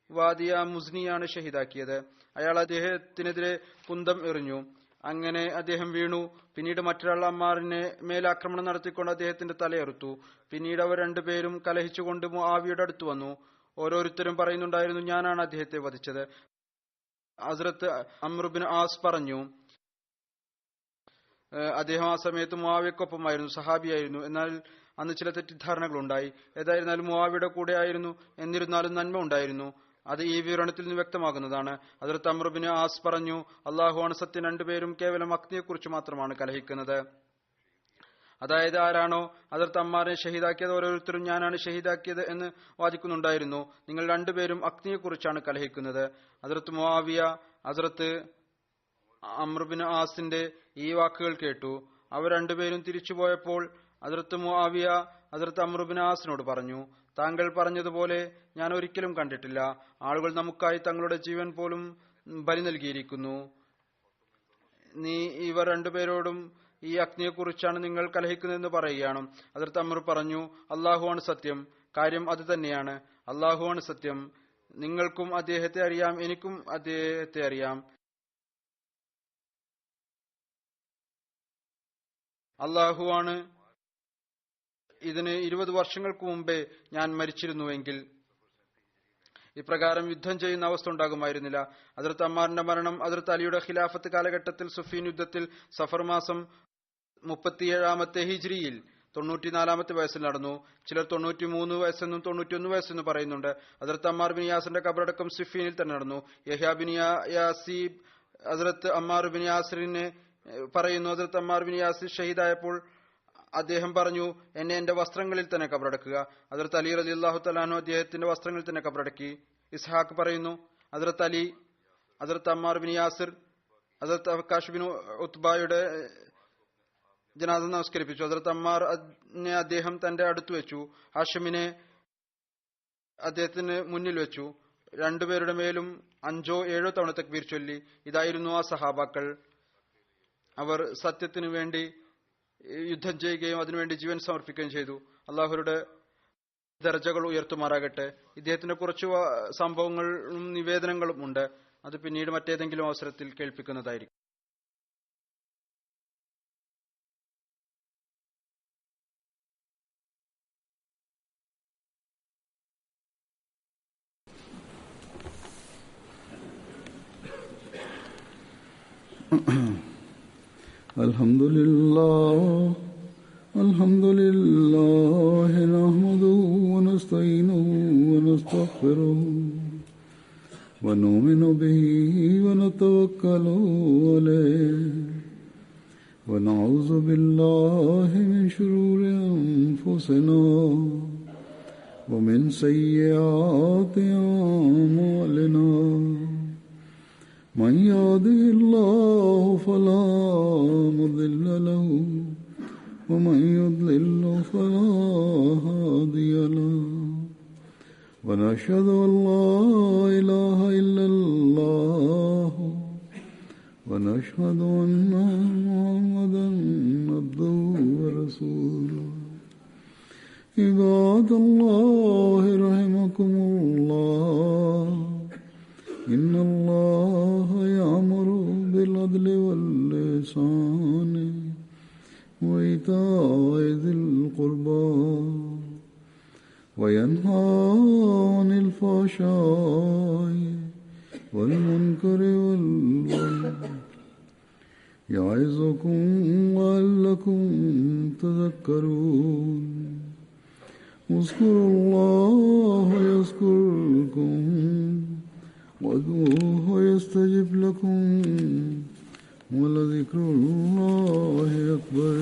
വാദിയ മുസ്നിയാണ് ഷഹീദാക്കിയത്. അയാൾ അദ്ദേഹത്തിനെതിരെ കുന്തം എറിഞ്ഞു. അങ്ങനെ അദ്ദേഹം വീണു. പിന്നീട് മറ്റൊരാൾ അമ്മാറിനെ മേലാക്രമണം നടത്തിക്കൊണ്ട് അദ്ദേഹത്തിന്റെ തലയെറുത്തു. പിന്നീട് അവർ രണ്ടുപേരും കലഹിച്ചുകൊണ്ട് മുആവിയുടെ അടുത്ത് വന്നു. ഓരോരുത്തരും പറയുന്നുണ്ടായിരുന്നു, ഞാനാണ് അദ്ദേഹത്തെ വധിച്ചത്. ഹസ്രത്ത് അംർ ബിൻ ആസ് പറഞ്ഞു, അദ്ദേഹം ആ സമയത്ത് മുആവിയക്കൊപ്പമായിരുന്നു, സഹാബിയായിരുന്നു. എന്നാൽ അന്ന് ചില തെറ്റിദ്ധാരണകളുണ്ടായി. ഏതായിരുന്നാലും മുആവിയുടെ കൂടെ ആയിരുന്നു. എന്നിരുന്നാലും നന്മ ഉണ്ടായിരുന്നു. അത് ഈ വിവരണത്തിൽ നിന്ന് വ്യക്തമാകുന്നതാണ്. ഹസ്രത്ത് അംർ ബിൻ ആസ് പറഞ്ഞു, അള്ളാഹുവാണ് സത്യം, രണ്ടുപേരും കേവലം അഗ്നിയെക്കുറിച്ച് മാത്രമാണ് കലഹിക്കുന്നത്. അതായത് ആരാണോ ഹസ്രത്ത് അമ്മാറിനെ ഷഹീദാക്കിയത് ഓരോരുത്തരും ഞാനാണ് ഷഹീദാക്കിയത് എന്ന് വാദിക്കുന്നുണ്ടായിരുന്നു. നിങ്ങൾ രണ്ടുപേരും അഗ്നിയെക്കുറിച്ചാണ് കലഹിക്കുന്നത്. ഹസ്രത്ത് മുആവിയ ഹസ്രത്ത് അംർ ബിൻ ആസിന്റെ ഈ വാക്കുകൾ കേട്ടു. അവർ രണ്ടുപേരും തിരിച്ചുപോയപ്പോൾ ഹസ്രത്ത് മുആവിയ ഹസ്രത്ത് അംർ ബിൻ ആസിനോട് പറഞ്ഞു, താങ്കൾ പറഞ്ഞതുപോലെ ഞാൻ ഒരിക്കലും കണ്ടിട്ടില്ല. ആളുകൾ നമുക്കായി തങ്ങളുടെ ജീവൻ പോലും ബലി നൽകിയിരിക്കുന്നു. നീ ഇവർ രണ്ടുപേരോടും ഈ അഗ്നിയെക്കുറിച്ചാണ് നിങ്ങൾ കലഹിക്കുന്നതെന്ന് പറയുകയാണ്. ഹസ്രത്ത് അംർ പറഞ്ഞു, അള്ളാഹുവാണ് സത്യം, കാര്യം അത് തന്നെയാണ്. അള്ളാഹുവാണ് സത്യം, നിങ്ങൾക്കും അദ്ദേഹത്തെ അറിയാം, എനിക്കും അദ്ദേഹത്തെ അറിയാം. അള്ളാഹുവാണ് ഇതിന് 20 വർഷങ്ങൾക്ക് മുമ്പേ ഞാൻ മരിച്ചിരുന്നുവെങ്കിൽ ഇപ്രകാരം യുദ്ധം ചെയ്യുന്ന അവസ്ഥ ഉണ്ടാകുമായിരുന്നില്ല. ഹദ്റത്ത് അമ്മാറിന്റെ മരണം ഹദ്റത്ത് അലിയുടെ ഖിലാഫത്ത് കാലഘട്ടത്തിൽ സുഫീൻ യുദ്ധത്തിൽ സഫർ മാസം 37 ഹിജ്രിയിൽ 94 വയസ്സിൽ നടന്നു. ചിലർ 93 വയസ്സെന്നും 91 വയസ്സെന്നും പറയുന്നുണ്ട്. ഹദ്റത്ത് അമ്മാർ ബിൻ യാസിന്റെ ഖബറടക്കം സിഫീനിൽ തന്നെ നടന്നു. യഹ്യാ ബിൻ യാസീബ് ഹദ്റത്ത് അമ്മാർ ബിൻ യാസിറിനെ പറയുന്നു, ഹദ്റത്ത് അമ്മാർ ബിൻ യാസിർ ഷഹീദായപ്പോൾ അദ്ദേഹം പറഞ്ഞു, എന്നെ എന്റെ വസ്ത്രങ്ങളിൽ തന്നെ കബറടക്കുക. ഹദ്റത്ത് അലി റളിയല്ലാഹു തആല അൻഹു അദ്ദേഹത്തിന്റെ വസ്ത്രങ്ങളിൽ തന്നെ കബറടക്കി. ഇസ്ഹാഖ് പറയുന്നു, ഹദ്റത്ത് അലി ഹദ്റത്ത് അമ്മാർ ബിൻ യാസിർ ഹദ്റത്ത് അക്കാഷ് ബിൻ ഉത്ബയുടെ ജനാസ നമസ്കരിപ്പിച്ചു. ഹദ്റത്ത് അമ്മാറിനെ അദ്ദേഹം തന്റെ അടുത്ത് വെച്ചു. ഹാഷിമിനെ അദ്ദേഹത്തിന് മുന്നിൽ വെച്ചു. രണ്ടുപേരുടെ മേലും 5-7 തവണ തക്ബീർ ചൊല്ലി. ഇതായിരുന്നു ആ സഹാബാക്കൾ. അവർ സത്യത്തിനു വേണ്ടി യുദ്ധം ചെയ്യുകയും അതിനുവേണ്ടി ജീവൻ സമർപ്പിക്കുകയും ചെയ്തു. അള്ളാഹുരുടെ ദർജകൾ ഉയർത്തുമാറാകട്ടെ. ഇദ്ദേഹത്തിന്റെ കുറച്ച് സംഭവങ്ങളും നിവേദനങ്ങളും ഉണ്ട്. അത് പിന്നീട് മറ്റേതെങ്കിലും അവസരത്തിൽ കേൾപ്പിക്കുന്നതായിരിക്കും. അൽഹംദുലില്ലാഹി നഹ്മദുഹു വനസ്തഈനുഹു വനസ്തഗ്ഫിറുഹു വനുഅ്മിനു ബിഹി വനതവക്കലു അലൈഹി വനഊദു ബില്ലാഹി മിൻ ശുറൂരി അൻഫുസിനാ വമിൻ സയ്യിആതി അഅ്മാലിനാ من يهده الله فلا مضل له ومن يضلل فلا هادي له ونشهد أن لا إله إلا الله ونشهد أن محمدا عبده ورسوله عباد الله رحمكم الله إن الله يأمر بالعدل والإحسان وإيتاء ذي القربى وينهى عن الفحشاء والمنكر والبغي يعظكم لعلكم تذكرون اذكروا الله يذكركم وادعوه يستجب لكم ولذكر الله أكبر.